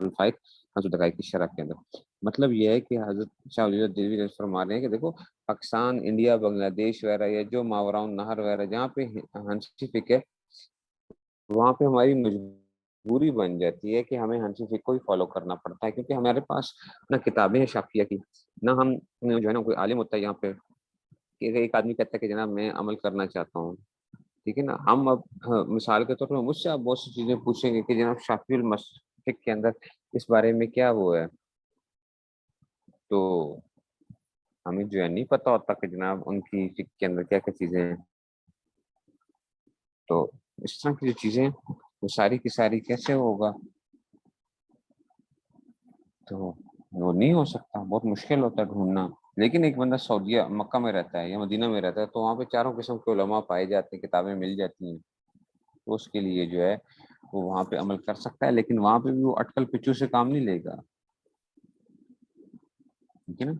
الفائق خمس دقائق کی شرح کے اندر۔ مطلب یہ ہے کہ حضرت شاہ ولی اللہ دہلوی فرما رہے ہیں کہ دیکھو پاکستان، انڈیا، بنگلہ دیش وغیرہ یا جو ماوراء نہر وغیرہ جہاں پہ ہنسی فقہ ہے وہاں پہ ہماری مجبوری بن جاتی ہے کہ ہمیں ہنسی فقہ کو ہی فالو کرنا پڑتا ہے، کیونکہ ہمارے پاس نہ کتابیں ہیں شافعیہ کی، نہ ہم جو ہے نا کوئی عالم ہوتا ہے یہاں پہ کہ ایک آدمی کہتا ہے کہ جناب میں عمل کرنا چاہتا ہوں، ٹھیک ہے نا۔ ہم اب مثال کے طور پر مجھ سے آپ بہت سی چیزیں پوچھیں گے کہ جناب شافعی المسلک کے اندر اس بارے میں کیا وہ ہے، تو ہمیں جو ہے نہیں پتہ ہوتا کہ جناب ان کی فقہ کے اندر کیا کیا چیزیں ہیں۔ تو اس طرح کی جو چیزیں وہ ساری کی ساری کیسے ہوگا، تو وہ نہیں ہو سکتا، بہت مشکل ہوتا ہے ڈھونڈنا۔ لیکن ایک بندہ سعودیہ مکہ میں رہتا ہے یا مدینہ میں رہتا ہے تو وہاں پہ چاروں قسم کے علماء پائے جاتے ہیں، کتابیں مل جاتی ہیں، تو اس کے لیے جو ہے وہ وہاں پہ عمل کر سکتا ہے، لیکن وہاں پہ بھی وہ اٹکل پچو سے کام نہیں لے گا، ٹھیک ہے نا۔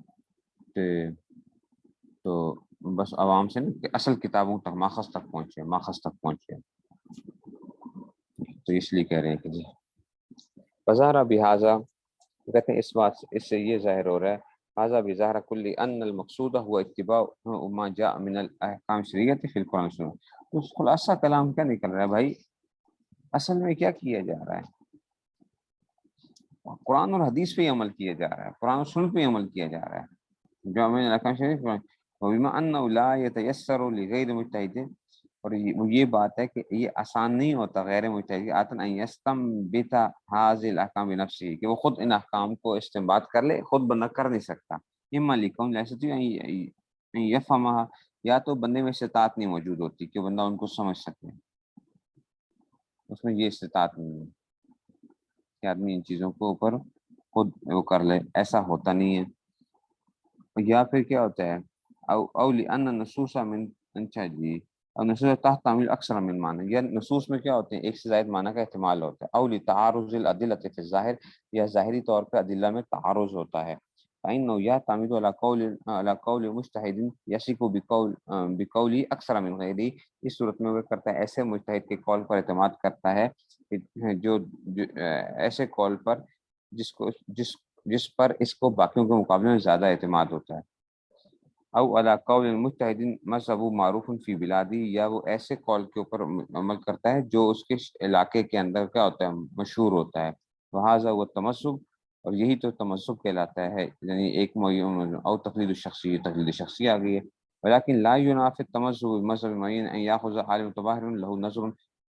تو بس عوام سے نا کہ اصل کتابوں تک ماخذ تک پہنچے، تو اس لیے کہہ رہے ہیں کہ جی بظاہرہ بحاظہ، کہتے ہیں اس بات اس سے یہ ظاہر ہو رہا ہے حاذا بظاہر کل ان المقصود هو اتباع ما جاء من الاحکام شریعت فی القرآن والسنہ۔ تو خلاصہ کلام کیا نکل رہا ہے بھائی، اصل میں کیا کیا جا رہا ہے، قرآن اور حدیث پہ عمل کیا جا رہا ہے، قرآن اور سنت پہ عمل کیا جا رہا ہے جو من الاحکام شریعت، وبما انه لا يتيسر لغیر مجتہد، اور یہ بات ہے کہ یہ آسان نہیں ہوتا غیر مجتہد آتن ان یستنبط هذه الاحکام بنفسه، کہ وہ خود ان احکام کو استنباط کر لے، خود بندہ کر نہیں سکتا، اما لکون لا یستطيع ان یفهمها، یا تو بندے میں استطاعت نہیں موجود ہوتی کہ بندہ ان کو سمجھ سکے، اس میں یہ استطاعت نہیں ہے کہ آدمی ان چیزوں کو اوپر خود وہ کر لے، ایسا ہوتا نہیں ہے۔ یا پھر کیا ہوتا ہے او لان النصوص من انچا جی، اور نصوص تحت تعمیل اکثر من معنی، یا نصوص میں کیا ہوتے ہیں ایک سے زائد معنی کا احتمال ہوتا ہے، او لتعارض الادلۃ فی الظاہر، یا ظاہری طور پہ ادلہ میں تعارض ہوتا ہے، فإنه يعتمد على قول مجتہد یصف بقول اکثر من غیرہ، اس صورت میں وہ کرتا ہے ایسے مجتہد کے قول پر اعتماد کرتا ہے جو ایسے قول پر جس پر اس کو باقیوں کے مقابلے میں زیادہ اعتماد ہوتا ہے، او علی قول مجتہد مذہب معروف فی بلادی، یا وہ ایسے قول کے اوپر عمل کرتا ہے جو اس کے علاقے کے اندر کیا ہوتا ہے مشہور ہوتا ہے، وہذا وہ تمسک، اور یہی تو تمسک کہلاتا ہے، یعنی ایک او تقلید شخصی آ گئی ہے، ولیکن لا ینافی التمسک بمذہب معین ان یاخذ عالم متباہر له نظر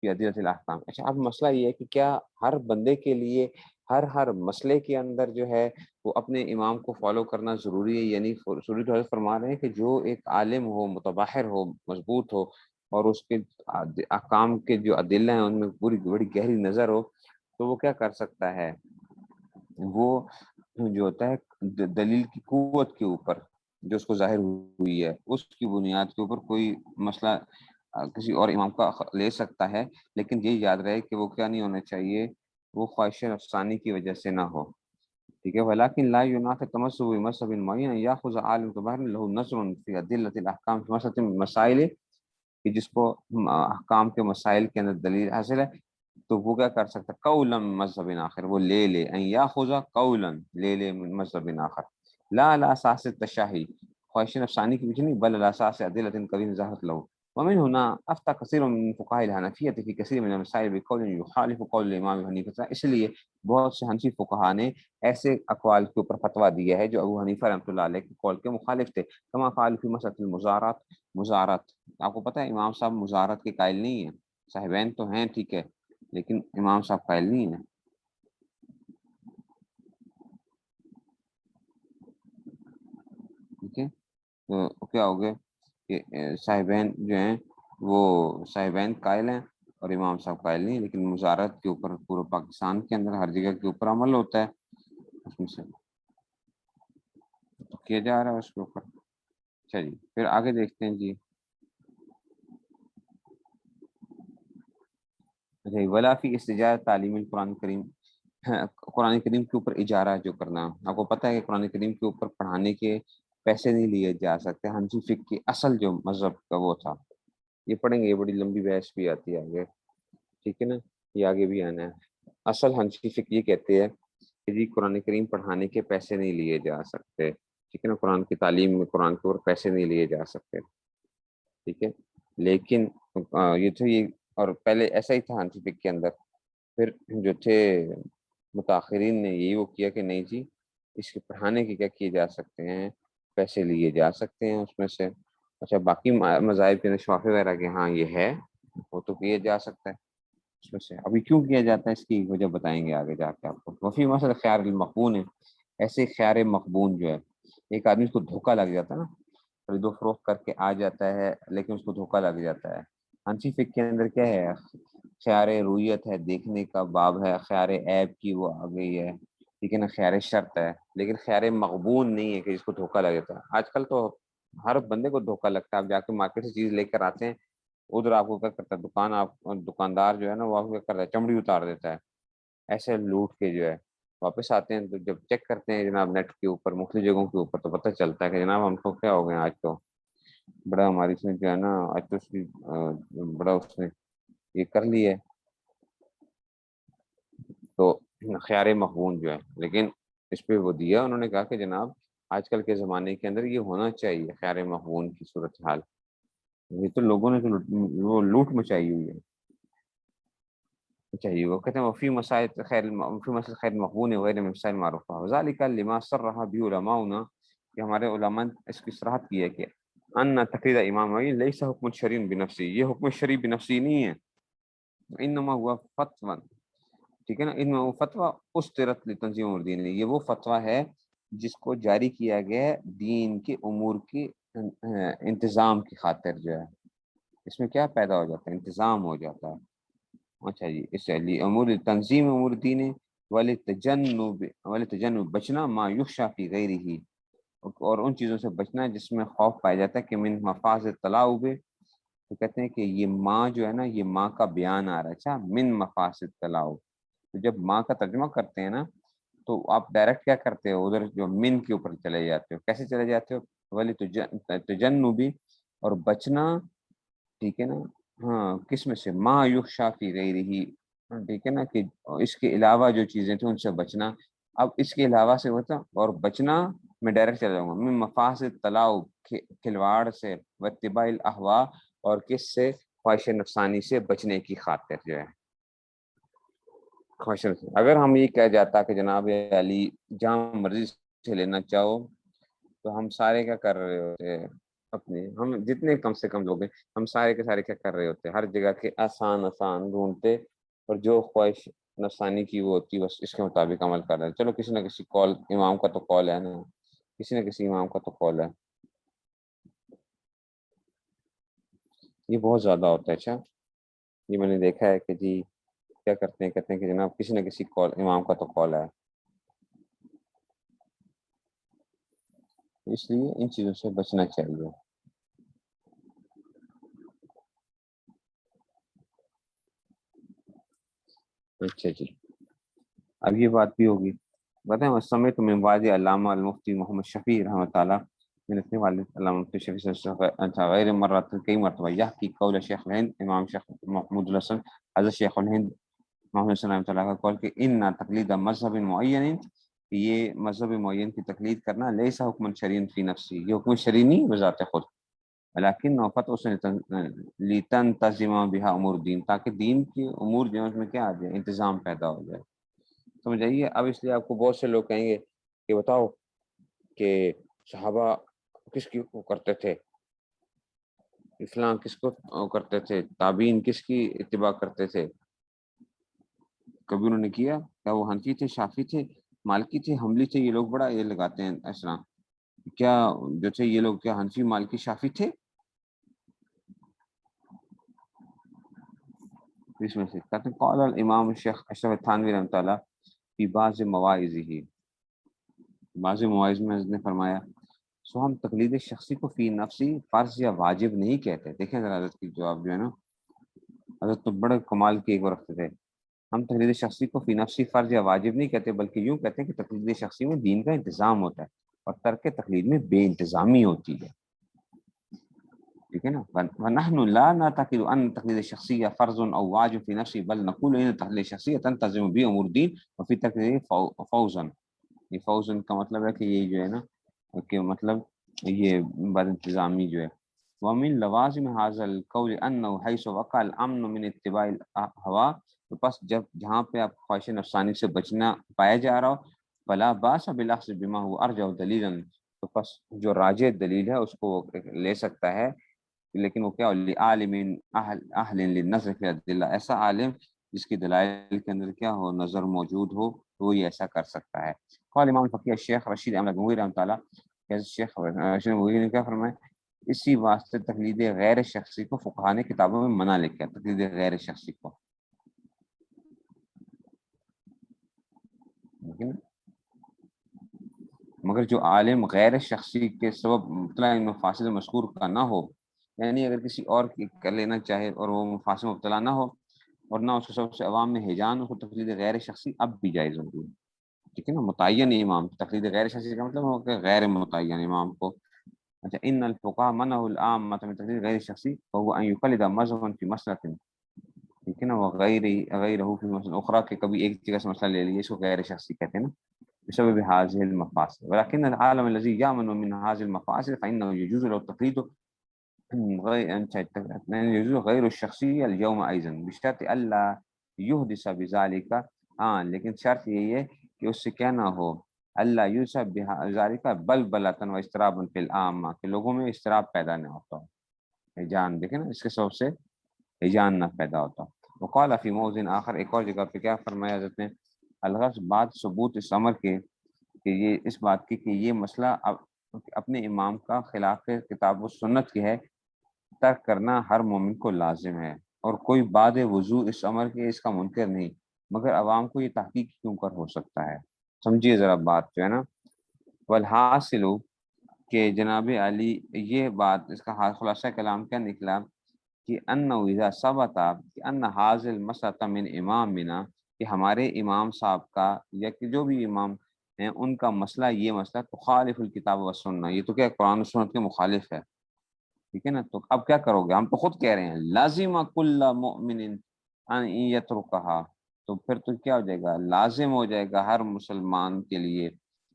فی ادلۃ الاحکام۔ اچھا اب مسئلہ یہ ہے کہ کیا ہر بندے کے لیے ہر مسئلے کے اندر جو ہے وہ اپنے امام کو فالو کرنا ضروری ہے، یعنی ضروری تو حضرت فرما رہے ہیں کہ جو ایک عالم ہو، متباہر ہو، مضبوط ہو، اور اس کے احکام کے جو ادلہ ہیں ان میں پوری بڑی گہری نظر ہو، تو وہ کیا کر سکتا ہے، وہ جو ہوتا ہے دلیل کی قوت کے اوپر جو اس کو ظاہر ہوئی ہے اس کی بنیاد کے اوپر کوئی مسئلہ کسی اور امام کا لے سکتا ہے، لیکن یہ یاد رہے کہ وہ کیا نہیں ہونا چاہیے، وہ خواہش نفسانی کی وجہ سے نہ ہو، ٹھیک ہے۔ ولیکن لا ینافی التمسک بمذہب معین ان یاخذ عالم متباہر له نظر فی ادلۃ الاحکام فی مسئلہ مسائل، کہ جس کو احکام کے مسائل کے اندر دلیل حاصل ہے، تو وہ کیا کر سکتا ہے قولا مذہب آخر، وہ لے لے ان یاخذ قولا، لے لے مذہب آخر، لا على اساس التشاہی، خواہش نفسانی کی وجہ نہیں، بل على اساس ادلۃ قدیم ظاہرت له، ومن هنا افتى كثير من فقهاء الحنفیہ في كثير من المسائل بقول يخالف قول الامام حنیفہ، اس لیے بہت سے حنفی فقہا نے ایسے اقوال کے اوپر فتویٰ دیا ہے جو ابو حنیفہ رحمۃ اللہ علیہ کے قول کے مخالف تھے، کما فعل فی مسئلہ المزارات، مزارات، آپ کو پتہ ہے امام صاحب مزارات کے قائل نہیں ہیں، صاحبین تو ہیں ٹھیک ہے، لیکن امام صاحب قائل نہیں ہیں، ٹھیک ہے۔ تو کیا ہو گیا کہ صاحبین جو ہیں وہ صاحبین قائل ہیں اور امام صاحب قائل نہیں، لیکن مزارت کے اوپر پورے پاکستان کے اندر ہر جگہ کے اوپر عمل ہوتا ہے، اس میں سے کیا جا رہا ہے اس کے اوپر۔ چلیے پھر آگے دیکھتے ہیں جی، اچھا ولا فی استجارہ تعلیم القرآن کریم، قرآن کریم کے اوپر اجارہ جو کرنا، آپ کو پتہ ہے کہ قرآن کریم کے اوپر پڑھانے کے پیسے نہیں لیے جا سکتے، حنفی فقہ کی اصل جو مذہب کا وہ تھا، یہ پڑھیں گے، یہ بڑی لمبی بحث بھی آتی ہے آگے، ٹھیک ہے نا، یہ آگے بھی آنا ہے۔ اصل حنفی فقہ یہ کہتے ہیں کہ جی قرآن کریم پڑھانے کے پیسے نہیں لیے جا سکتے، ٹھیک ہے نا، قرآن کی تعلیم میں قرآن کے اوپر پیسے نہیں لیے جا سکتے، ٹھیک ہے. لیکن یہ تو یہ، اور پہلے ایسا ہی تھا حنفی فقہ کے اندر. پھر جو تھے متاخرین نے یہی وہ کیا کہ نہیں جی اس کے پڑھانے کے کیا کیے جا سکتے ہیں، پیسے لیے جا سکتے ہیں اس میں سے. اچھا باقی مذاہب کے شافعی وغیرہ کے ہاں یہ ہے، وہ تو کیا جا سکتا ہے اس میں سے. ابھی کیوں کیا جاتا ہے اس کی وجہ بتائیں گے آگے جا کے آپ کو. وفی مثلا خیار المقبون ہے، ایسے خیار مقبون جو ہے، ایک آدمی کو دھوکہ لگ جاتا ہے نا، خرید و فروخت کر کے آ جاتا ہے لیکن اس کو دھوکہ لگ جاتا ہے. حنفی فقہ کے اندر کیا ہے، خیار رویت ہے، دیکھنے کا باب ہے، خیار عیب کی وہ آ گئی ہے، ٹھیک ہے نا، خیار شرط ہے. لیکن خیار مقبول نہیں ہے کہ جس کو دھوکہ لگ جاتا ہے. آج کل تو ہر بندے کو دھوکہ لگتا ہے. آپ جا کے مارکیٹ سے چیز لے کر آتے ہیں، ادھر آپ کو کیا کرتا ہے دکاندار جو ہے نا وہ آپ کو کیا کرتا ہے، چمڑی اتار دیتا ہے ایسے لوٹ کے جو ہے. واپس آتے ہیں تو جب چیک کرتے ہیں جناب نیٹ کے اوپر مختلف جگہوں کے اوپر تو پتہ چلتا ہے کہ جناب ہم کو کیا ہو گیا، آج تو بڑا ہماری اس نے جو ہے نا آج تو اس کی بڑا اس نے یہ کر لی ہے. تو خیار مخبون جو ہے، لیکن اس پہ وہ دیا انہوں نے کہا کہ جناب آج کل کے زمانے کے اندر یہ ہونا چاہیے خیار مخبون کی صورتحال. یہ تو لوگوں نے تو وہ لوٹ مچائی ہوئی ہے چاہیے. وہ کہتے ہیں وفی مسائل خیر، وفی مسائل خیر مقبول غیر مسائل معروف ذالک لما صرح به علماؤنا، کہ ہمارے علماء نے اس کی صراحت کی ہے کہ ان تقریر امام علی لیس حکم شرعی بنفسی، یہ حکم شرعی بنفسی نہیں ہے، انما ہوا فتوی، ٹھیک ہے نا، انما ہوا فتوی استرت لتنظیم امور دین، یہ وہ فتویٰ ہے جس کو جاری کیا گیا ہے دین کے امور کی انتظام کی خاطر جو ہے. اس میں کیا پیدا ہو جاتا ہے، انتظام ہو جاتا ہے. اچھا جی، اس لیے امور تنظیم امور دین ولی تجنب بچنا ما یخشا فی غیرہ، اور ان چیزوں سے بچنا جس میں خوف پایا جاتا ہے کہ من مفاز تلاؤب. تو کہتے ہیں کہ یہ ماں جو ہے نا، یہ ماں کا بیان آ رہا ہے. اچھا من مفاسد تلاؤب، تو جب ماں کا ترجمہ کرتے ہیں نا تو آپ ڈائریکٹ کیا کرتے ہو، ادھر جو من کے اوپر چلے جاتے ہو. کیسے چلے جاتے ہو، ولی تجنبی، اور بچنا، ٹھیک ہے نا. ہاں کس میں سے، ما یخشا فی غیرہ، ٹھیک ہے نا، کہ اس کے علاوہ جو چیزیں تھیں ان سے بچنا. اب اس کے علاوہ سے ہوتا اور بچنا، میں ڈائریکٹ چلا جاؤں گا من مفاسد تلاؤ، کھلواڑ سے، واتباع الاہواء، اور کس سے، خواہش نفسانی سے بچنے کی خاطر جو ہے. خواہش نفسانی، اگر ہم یہ کہہ جاتا کہ جناب علی جہاں مرضی سے لینا چاہو، تو ہم سارے کیا کر رہے ہوتے اپنے، ہم جتنے کم سے کم لوگ ہیں ہم سارے کے سارے کیا کر رہے ہوتے، ہر جگہ کے آسان آسان ڈھونڈتے، اور جو خواہش نفسانی کی وہ ہوتی بس اس کے مطابق عمل کر رہے ہیں. چلو کسی نہ کسی کال امام کا تو کال ہے نا، کسی نہ کسی امام کا تو کال ہے. یہ بہت زیادہ ہوتا ہے. اچھا یہ میں نے دیکھا ہے کہ جی کیا کرتے ہیں، کہتے ہیں کہ جناب کسی نہ کسی کال امام کا تو کال ہے. اس لیے ان چیزوں سے بچنا چاہیے. اچھا جی، اب یہ بات بھی ہوگی. بتائیں اس سمے تو میں واضح علامہ المفتی محمد شفیع رحمۃ اللہ، میں نے اپنے والد علامہ مفتی شفیع سے غیر مرات کئی مرتبہ یہ کی قول شیخ الہند امام شیخ محمود الحسن حضرت شیخ الہند محمد صلی اللہ علیہ وسلم کا قول کہ ان تقلید مذہب معین، کہ یہ مذہب معین کی تقلید کرنا لیسا حکم شرعی فی نفسی، یہ حکم شرعی نہیں بذات خود، لیکن نوفت اس نے تنظیم بہا امور دین، تاکہ دین کی امور جو ہے اس میں کیا آ جائے، انتظام پیدا ہو جائے. سمجھ آئیے. اب اس لیے آپ کو بہت سے لوگ کہیں گے کہ بتاؤ کہ صحابہ کس کی کرتے تھے، اسلام کس کو کرتے تھے، تابعین کس کی اتباع کرتے تھے، کبھی انہوں نے کیا؟ کیا وہ حنفی تھے، شافی تھے، مالکی تھے، حنبلی تھے؟ یہ لوگ بڑا یہ لگاتے ہیں اسلام، کیا جو تھے یہ لوگ کیا حنفی مالکی شافی تھے؟ اس میں سے کہتے ہیں قال الامام الشیخ اشرف تھانوی رحمۃ اللہ فی بعض مواعظہ، بعض مواعظ میں حضرت نے فرمایا سو ہم تقلید شخصی کو فی نفسی فرض یا واجب نہیں کہتے. دیکھیں ذرا حضرت کی جواب جو ہے نا، حضرت تو بڑے کمال کی ایک رکھتے تھے. ہم تقلید شخصی کو فی نفسی فرض یا واجب نہیں کہتے، بلکہ یوں کہتے ہیں کہ تقلید شخصی میں دین کا انتظام ہوتا ہے اور ترک تقلید میں بے انتظامی ہوتی ہے. ٹھیک ہے نا. ونحن لا نعتقد ان تقلید الشخصیہ فرض او واجب فی نفسی بل نقول ان تقلید الشخصیہ تنتظم بامور الدین وفی تقلید فوزا. یہ فوزن کا مطلب ہے کہ یہ جو ہے نا کہ مطلب یہ بد انتظامی جو ہے. ومن لوازم هذا القول انه حيث وقع الامن من اتباع الهوى، تو پس جہاں پہ آپ خواہش نفسانی سے بچنا پایا جا رہا ہو، فلا باس بالاخذ بما هو ارجح دلیلا، تو پس جو راجح دلیل ہے اس کو لے سکتا ہے، لیکن وہ کیا عالم اہل للنظر فی الادلہ، ایسا عالم جس کی دلائل کے اندر کیا ہو نظر موجود ہو تو وہ یہ ایسا کر سکتا ہے. قال امام فقیہ شیخ رشید احمد گنگوئی رحمۃ اللہ، شیخ رشید گنگوئی نے کیا فرمایا، اسی واسطے تقلید غیر شخصی کو فقہا نے کتابوں میں منع لکھا ہے، تقلید غیر شخصی کو. مگر جو عالم غیر شخصی کے سبب مبتلا ان مفاسد مذکور کا نہ ہو، یعنی اگر کسی اور کر لینا چاہے اور وہ مفاسد مبتلا نہ ہو اور نہ اس کے سبب سے عوام میں ہیجان ہو، تو تقلید غیر شخصی اب بھی جائز ہوگی. ٹھیک ہے نا. متعین امام، تقلید غیر شخصی کا مطلب ہو کہ غیر متعین امام کو. اچھا، ان الفقهاء منعوا العامة من تقلید غیر شخصی فهو ان يقلد مذهبا في مسلک، ٹھیک ہے نا، غیرہ فی مسلک اخرى، کہ کبھی ایک جگہ سے مسئلہ لے لیے، اس کو غیر شخصی کہتے ہیں نا، بسبب هذه المفاسد. ولكن العالم الذي يامن من هذه المفاسد فإنه يجوز له التقليد غیر الشخصی اليوم ايضا بشرط الا يحدث بذلك. ہاں لیکن شرط یہی ہے کہ اس سے کیا نہ ہو، اللہ یوسف بذلك بلبلۃ واضطرابا فی العامہ، کہ لوگوں میں اضطراب پیدا نہ ہوتا ہو، ہیجان، دیکھیں نا، اس کے سبب سے ہیجان نہ پیدا ہوتا. وقال فی موضع آخر، ایک اور جگہ پہ کیا فرمایا حضرت نے، الغرض بات ثبوت اس امر کے، کہ یہ اس بات کی کہ یہ مسئلہ اپنے امام کا خلاف کتاب و سنت کی ہے، ترک کرنا ہر مومن کو لازم ہے، اور کوئی بعد وضو اس امر کے اس کا منکر نہیں، مگر عوام کو یہ تحقیق کیوں کر ہو سکتا ہے. سمجھیے ذرا بات جو ہے نا. والحاصل کہ جناب علی، یہ بات اس کا خلاصہ کلام کیا نکلا کہ ان اذا ثبت کہ ان حاصل المسألہ من امامنا، کہ ہمارے امام صاحب کا یا کہ جو بھی امام ہیں ان کا مسئلہ، یہ مسئلہ تخالف الکتاب و سنہ، یہ تو کیا قرآن و سنت کے مخالف ہے. ٹھیک ہے نا. تو اب کیا کرو گے، ہم تو خود کہہ رہے ہیں لازم کل مؤمن ان یترکھا، تو پھر تو کیا ہو جائے گا، لازم ہو جائے گا ہر مسلمان کے لیے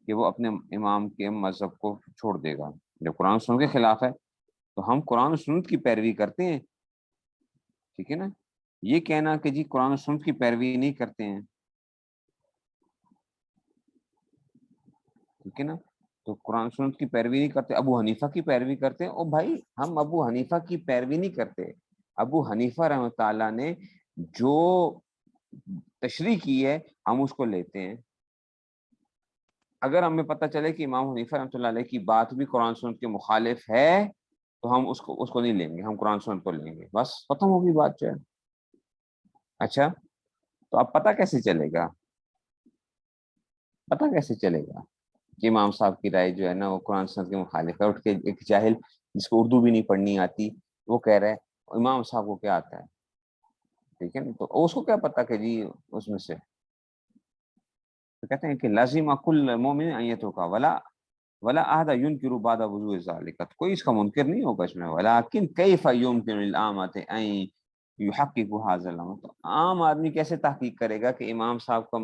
کہ وہ اپنے امام کے مذہب کو چھوڑ دے گا. جب قرآن و سنت کے خلاف ہے تو ہم قرآن و سنت کی پیروی کرتے ہیں. ٹھیک ہے نا. یہ کہنا کہ جی قرآن و سنت کی پیروی نہیں کرتے ہیں، ٹھیک ہے نا، تو قرآن سنت کی پیروی نہیں کرتے، ابو حنیفہ کی پیروی کرتے ہیں. او بھائی، ہم ابو حنیفہ کی پیروی نہیں کرتے. ابو حنیفہ رحمۃ اللہ نے جو تشریح کی ہے ہم اس کو لیتے ہیں. اگر ہمیں پتہ چلے کہ امام حنیفہ رحمۃ اللہ علیہ کی بات بھی قرآن سنت کے مخالف ہے تو ہم اس کو نہیں لیں گے، ہم قرآن سنت کو لیں گے، بس ختم ہوگی بات جو ہے. اچھا، تو اب پتہ کیسے چلے گا، پتہ کیسے چلے گا کہ امام صاحب کی رائے جو ہے نا وہ قرآن سنت کے مخالف ہے؟ اٹھ کے ایک جاہل جس کو اردو بھی نہیں پڑھنی آتی وہ کہہ رہا ہے امام صاحب کو کیا آتا ہے. ٹھیک ہے نا. تو اس کو کیا پتا کہ جی اس میں سے، تو کہتے ہیں کہ لازم کل مومن ان یترکا ولا احد ينکر بعد وضوء ذلك، کوئی اس کا منکر نہیں ہوگا اس میں. ولكن كيف يمكن للعامة ان يحققوا هذا الامر، تو عام آدمی کیسے تحقیق کرے گا کہ امام صاحب کا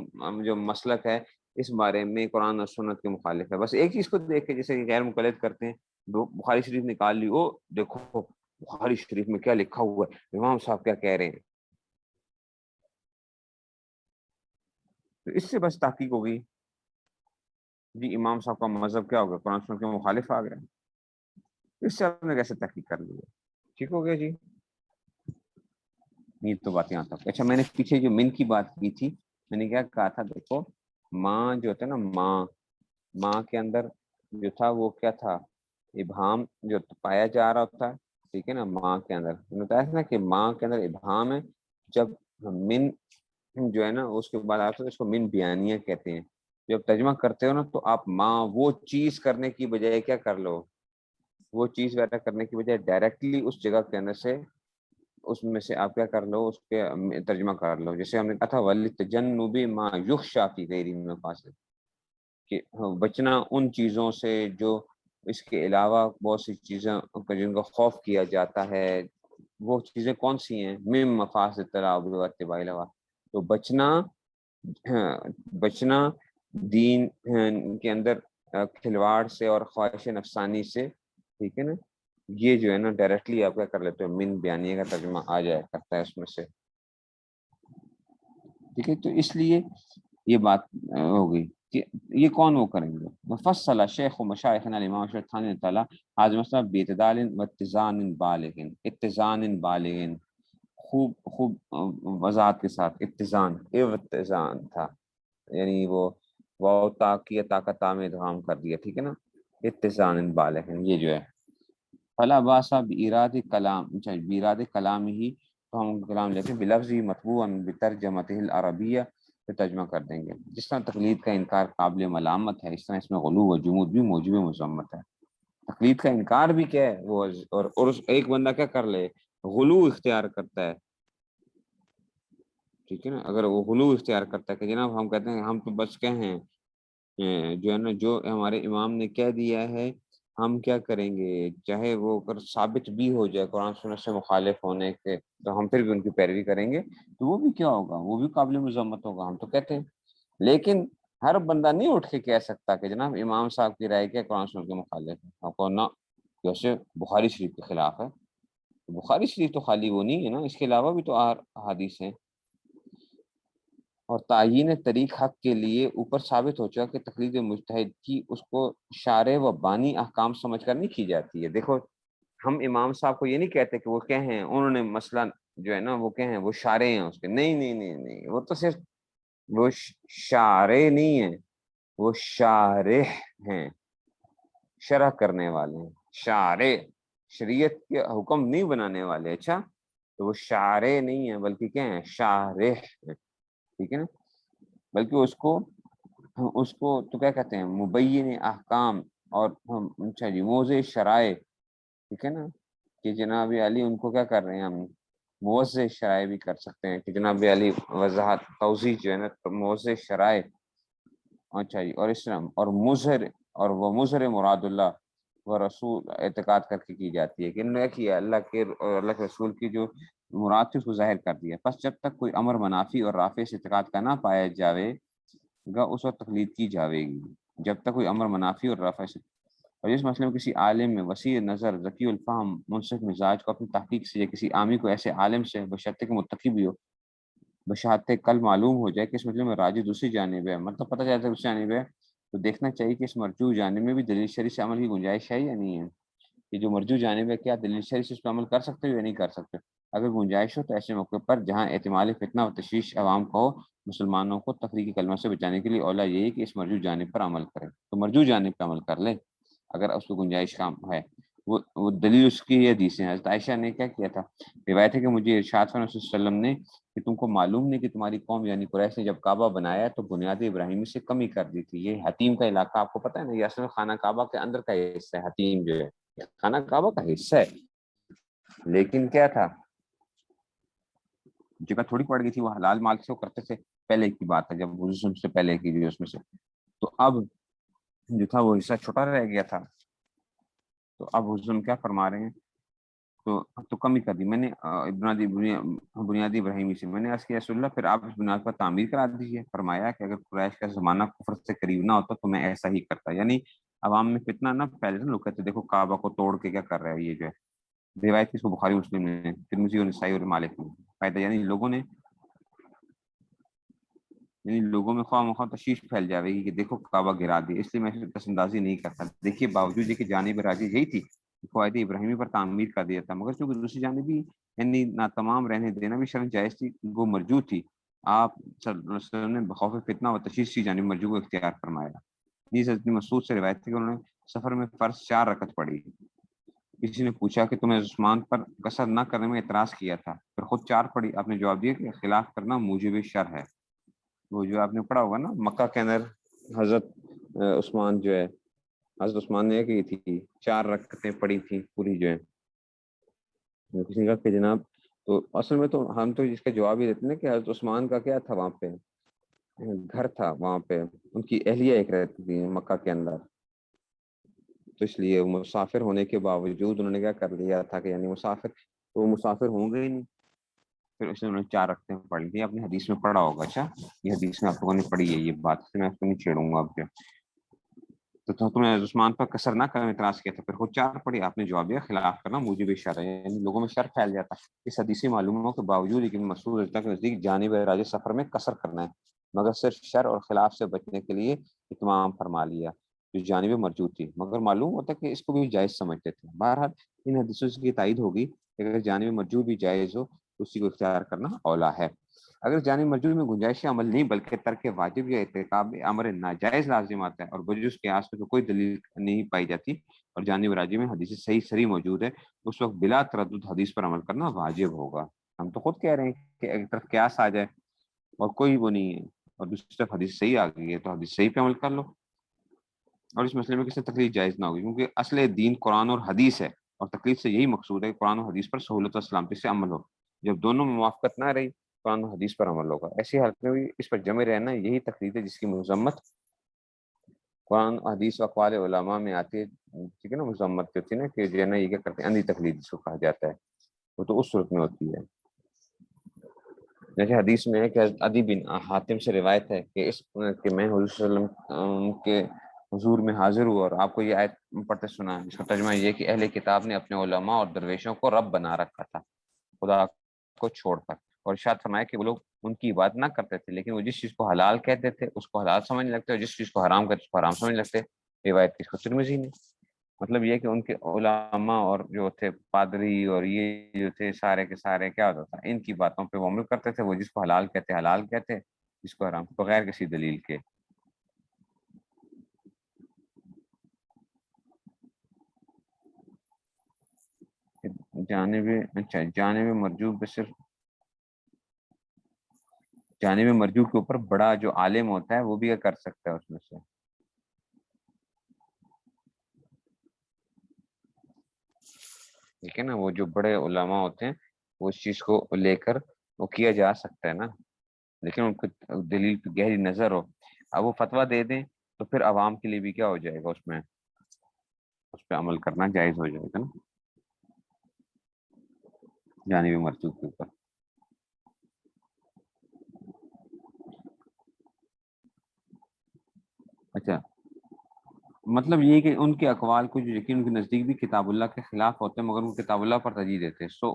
جو مسلک ہے اس بارے میں قرآن اور سنت کے مخالف ہے. بس ایک چیز کو دیکھ کے، جیسے کہ غیر مقلد کرتے ہیں، بخاری شریف نکال لی، وہ دیکھو بخاری شریف میں کیا لکھا ہوا ہے، امام صاحب کیا کہہ رہے ہیں، تو اس سے بس تحقیق ہوگی جی امام صاحب کا مذہب کیا ہوگا، قرآن سنت کے مخالف آ گیا. اس سے آپ نے کیسے تحقیق کر لی ہے. ٹھیک ہو گیا جی. یہ تو بات یہاں تک. اچھا، میں نے پیچھے جو من کی بات کی تھی، میں نے کیا کہا تھا، دیکھو ماں جو ہوتا ہے نا، ماں کے اندر جو تھا وہ کیا تھا، ابہام جو پایا جا رہا ہوتا ہے. ٹھیک ہے نا. ماں کے اندر بتایا تھا نا کہ ماں کے اندر ابہام ہے. جب من جو ہے نا اس کے بعد آپ اس کو من بیانیہ کہتے ہیں. جب ترجمہ کرتے ہو نا تو آپ ماں وہ چیز کرنے کی بجائے کیا کر لو، وہ چیز وغیرہ کرنے کی بجائے ڈائریکٹلی اس جگہ کے اندر سے اس میں سے آپ کیا کر لو، اس کے ترجمہ کر لو. جیسے ہم نے کہا تھا وَلِتَجَنُّبِ مَا يُخْشَىٰ فِي غَيْرِ الْمَفَاسِدِ، کہ بچنا ان چیزوں سے جو اس کے علاوہ بہت سی چیزیں جن کا خوف کیا جاتا ہے، وہ چیزیں کون سی ہیں؟ مم مفاسد تلاعب و اتباع الہوا، تو بچنا دین کے اندر کھلواڑ سے اور خواہش نفسانی سے، ٹھیک ہے نا، یہ جو ہے نا ڈائریکٹلی آپ کیا کر لیتے ہو، من بیانیہ کا ترجمہ آ جایا کرتا ہے اس میں سے، ٹھیک ہے۔ تو اس لیے یہ بات ہو گئی کہ یہ کون وہ کریں گے۔ مفصل شیخ و مشایخنا الامام اشرف تھانوی تعالیٰ آج مثلا بیتدال و اتزان بالغ، اتزان بالغ، خوب خوب وضاحت کے ساتھ، اتزان تھا، یعنی وہ واو تا کی طاقت میں ادغام کر دیا، ٹھیک ہے نا، اتزان بالغ، یہ جو ہے فلا باسا بإراد کلام، بإراد کلام ہی، تو ہم کلام لیتے ہیں بلفظی مطبوعا بترجمتہ العربیہ، پہ ترجمہ کر دیں گے۔ جس طرح تقلید کا انکار قابل ملامت ہے، اس طرح اس میں غلو و جمود بھی موجب مذمت ہے۔ تقلید کا انکار بھی کیا ہے وہ، اور ایک بندہ کیا کر لے، غلو اختیار کرتا ہے، ٹھیک ہے نا، اگر وہ غلو اختیار کرتا ہے کہ جناب ہم کہتے ہیں ہم تو بس کہیں جو ہے نا، جو ہمارے امام نے کہہ دیا ہے ہم کیا کریں گے، چاہے وہ اگر ثابت بھی ہو جائے قرآن سنت سے مخالف ہونے کے، تو ہم پھر بھی ان کی پیروی کریں گے، تو وہ بھی کیا ہوگا، وہ بھی قابل مذمت ہوگا، ہم تو کہتے ہیں۔ لیکن ہر بندہ نہیں اٹھ کے کہہ سکتا کہ جناب امام صاحب کی رائے کیا قرآن سنت کے مخالف ہے، آپ کو نہ، جیسے بخاری شریف کے خلاف ہے، بخاری شریف تو خالی وہ نہیں ہے نا، اس کے علاوہ بھی تو احادیث ہیں۔ اور تعیین طریق حق کے لیے اوپر ثابت ہو چکا کہ تقلید مجتہد کی اس کو شارع و بانی احکام سمجھ کر نہیں کی جاتی ہے۔ دیکھو ہم امام صاحب کو یہ نہیں کہتے کہ وہ کہیں انہوں نے مسئلہ جو ہے نا وہ کہیں وہ شارع ہیں اس کے، نہیں نہیں نہیں نہیں، وہ تو صرف وہ شارع نہیں ہیں، وہ شارح ہیں، شرح کرنے والے ہیں، شارع شریعت کے حکم نہیں بنانے والے، اچھا، تو وہ شارع نہیں ہیں بلکہ کیا ہیں، شارح ہیں، ٹھیک ہے نا، بلکہ اس کو تو کیا کہتے ہیں، مبین احکام، اور اچھا جی موضع شرائع، ٹھیک ہے نا، کہ جناب علی ان کو کیا کر رہے ہیں ہم موضع شرائع بھی کر سکتے ہیں کہ جناب علی وضاحت توضیح جو ہے نا موضع شرائع، اچھا جی، اور اسلام اور مظہر، اور وہ مظہر مراد اللہ و رسول اعتقاد کر کے کی جاتی ہے کہ انہوں نے کیا اللہ کے اور اللہ کے رسول کی جو مراد تھی اس کو ظاہر کر دیا۔ پس جب تک کوئی امر منافی اور رافع سے اعتقاد کا نہ پایا جاوے گا اس وقت تقلید کی جاوے گی، جب تک کوئی امر منافی اور رافع سے، اور اس مسئلے میں کسی عالم میں وسیع نظر ذکی الفہم منصف مزاج کو اپنی تحقیق سے، یا کسی عامی کو ایسے عالم سے بشرط کہ متقی بھی ہو، بشہادت کل معلوم ہو جائے کہ اس مسئلے میں راجی دوسری جانب ہے، مطلب پتہ چلتا ہے دوسری جانب ہے، تو دیکھنا چاہیے کہ اس مرجوع جانب میں بھی دلیل شرعی سے عمل کی گنجائش ہے یا نہیں ہے، کہ جو مرجوع جانب ہے کیا دلیل شرعی سے اس پر عمل کر سکتے ہو یا نہیں کر سکتے۔ اگر گنجائش ہو تو ایسے موقع پر جہاں احتمال فتنہ و تشویش عوام کو، مسلمانوں کو تفریقی کلمہ سے بچانے کے لیے اولا یہی کہ اس مرجوع جانب پر عمل کرے، تو مرجوع جانب پر عمل کر لے اگر اس کو گنجائش کام ہے۔ وہ دلیل اس کی یہ حدیث ہے، حضرت عائشہ نے کیا کیا تھا، روایت ہے کہ مجھے ارشاد صلی اللہ علیہ وسلم نے کہ تم کو معلوم نہیں کہ تمہاری قوم یعنی قریش نے جب کعبہ بنایا تو بنیاد ابراہیمی سے کمی کر دی تھی۔ یہ حتیم کا علاقہ آپ کو پتہ ہے نا، یہ اصل میں خانہ کعبہ کے اندر کا حصہ ہے، حتیم جو ہے خانہ کعبہ کا حصہ ہے، لیکن کیا تھا جگہ تھوڑی پڑ گئی تھی، وہ حلال مال سے وہ کرتے تھے، پہلے کی بات ہے جب حضور سے پہلے کی جو اس میں سے، تو اب جو تھا وہ حصہ چھوٹا رہ گیا تھا، تو اب حضور کیا فرما رہے ہیں، تو کمی کر دی میں نے بنیادی ابراہیمی سے، میں نے عرض کیا رسول اللہ پھر آپ اس بنیاد پر تعمیر کرا دیجیے، فرمایا کہ اگر قریش کا زمانہ کفر سے قریب نہ ہوتا تو میں ایسا ہی کرتا، یعنی عوام میں فتنہ نہ پھیلے، لوگ کہتے دیکھو کعبہ کو توڑ کے کیا کر رہا ہے یہ جو ہے، روایت اس کو بخاری مسلم نے، ترمذی اور نسائی اور مالک نے فائدہ، یعنی لوگوں میں خواہ مخواہ تشویش پھیل جائے گی کہ دیکھو کعبہ گرا دی، اس لیے میں دست اندازی نہیں کرتا۔ دیکھیے باوجود یہ کہ جانب راجی یہی تھی، فوائد ابراہیمی پر تعمیر کر دیا تھا، مگر چونکہ دوسری جانب بھی یعنی ناتمام رہنے دینا بھی شرط جائز تھی، وہ مرجو تھی، آپ صلی اللہ علیہ وسلم نے بخوف فتنہ و تشویش کی جانب مرجو کو اختیار فرمایا۔ جس حضرت مسعود سے روایت تھی کہ انہوں نے سفر میں فرض 4 رکعت پڑھی، کسی نے پوچھا کہ تمہیں عثمان پر قصر نہ کرنے میں اعتراض کیا تھا، پھر خود 4 پڑھی، آپ نے جواب دیا کہ خلاف کرنا موجب شر ہے، وہ جو آپ نے پڑھا ہوگا نا مکہ کے اندر حضرت عثمان جو ہے، حضرت عثمان نے کی تھی 4 رکعتیں پڑھی تھی پوری جو ہے، کسی نے کہا کہ جناب، تو اصل میں تو ہم تو اس کا جواب ہی دیتے ہیں کہ حضرت عثمان کا کیا تھا، وہاں پہ گھر تھا، وہاں پہ ان کی اہلیہ ایک رہتی تھی مکہ کے اندر، تو اس لیے مسافر ہونے کے باوجود انہوں نے کیا کر لیا تھا کہ یعنی مسافر تو مسافر ہوں گے ہی نہیں، پھر اس نے انہوں نے 4 رکھتے ہیں پڑھ لی، اپنی حدیث میں پڑھا ہوگا. اچھا یہ حدیث میں آپ لوگوں نے پڑھی ہے یہ بات، سے میں آپ کو نہیں چھیڑوں گا. آپ تو تم نے عثمان پر قصر نہ کرنے اعتراض کیا تھا، پھر خود 4 پڑھی، آپ نے جواب دیا خلاف کرنا موجب شرع ہے، یعنی لوگوں میں شر پھیل جاتا. اس حدیثی معلوموں کے باوجود ابن مسعود رضی اللہ عنہ کے نزدیک جانب راج سفر میں قصر کرنا ہے، مگر صرف شر اور خلاف سے بچنے کے لیے اتمام فرما لیا جو جانب مرجو تھی، مگر معلوم ہوتا ہے کہ اس کو بھی جائز سمجھتے تھے. بہرحال ان حدیثوں کی تائید ہوگی کہ اگر جانب مرجو بھی جائز ہو تو اسی کو اختیار کرنا اولا ہے. اگر جانب مرجو میں گنجائش عمل نہیں بلکہ ترک واجب یا ارتکاب امر ناجائز لازم آتا ہے اور بجز کے آس میں کوئی دلیل نہیں پائی جاتی اور جانب راجی میں حدیث صحیح سری موجود ہے، اس وقت بلا تردد حدیث پر عمل کرنا واجب ہوگا. ہم تو خود کہہ رہے ہیں کہ ایک طرف قیاس آ جائے اور کوئی وہ نہیں ہے اور دوسری طرف حدیث صحیح آ گئی ہے تو حدیث صحیح پہ عمل کر لو اور اس مسئلے میں کسی تکلیف جائز نہ ہوگی، کیونکہ اصل دین قرآن اور حدیث ہے اور تکلیف سے یہی مقصود ہے کہ قرآن و حدیث پر سہولت و سلامتی سے عمل ہو. جب دونوں میں موافقت نہ رہی قرآن و حدیث پر عمل ہوگا. ایسی حالت میں بھی اس پر جمع رہنا یہی تکلیف ہے جس کی مذمت قرآن حدیث و اقوال علماء میں آتی ہے. ٹھیک ہے نا، مذمت جو ہوتی ہے نا کہ جو ہے نا یہ کیا کرتے ہیں اندھی تکلیف جس کو کہا جاتا ہے، وہ تو اس صورت میں ہوتی ہے. جیسے حدیث میں ہے کہ عدی بن حاتم سے روایت ہے کہ کہ میں حضور صلی اللہ علیہ وسلم کے حضور میں حاضر ہوا اور آپ کو یہ آیت پڑھتے سنا. اس کا ترجمہ یہ کہ اہل کتاب نے اپنے علماء اور درویشوں کو رب بنا رکھا تھا خدا کو چھوڑ کر، اور ارشاد فرمایا کہ وہ لوگ ان کی عبادت نہ کرتے تھے لیکن وہ جس چیز کو حلال کہتے تھے اس کو حلال سمجھنے لگتے اور جس چیز کو حرام کہتے اس کو حرام سمجھنے لگتے. روایت کس کو ترمذی نے. مطلب یہ کہ ان کے علماء اور جو تھے پادری اور یہ جو تھے سارے کے سارے کیا ہوتا تھا ان کی باتوں پہ وہ عمل کرتے تھے، وہ جس کو حلال کہتے حلال کہتے، جس کو حرام بغیر کسی دلیل کے. جانب اچھا جانب مرجو پہ صرف جانب مرجو کے اوپر بڑا جو عالم ہوتا ہے وہ بھی کر سکتا ہے اس میں سے. ٹھیک ہے نا، وہ جو بڑے علماء ہوتے ہیں وہ اس چیز کو لے کر وہ کیا جا سکتا ہے نا، لیکن ان کو دلیل پہ گہری نظر ہو. اب وہ فتویٰ دے دیں تو پھر عوام کے لیے بھی کیا ہو جائے گا، اس میں اس پہ عمل کرنا جائز ہو جائے گا نا جانب مرجو کے اوپر. اچھا مطلب یہ کہ ان کے اقوال کو جو یقین ان کے نزدیک بھی کتاب اللہ کے خلاف ہوتے ہیں مگر وہ کتاب اللہ پر ترجیح دیتے ہیں، سو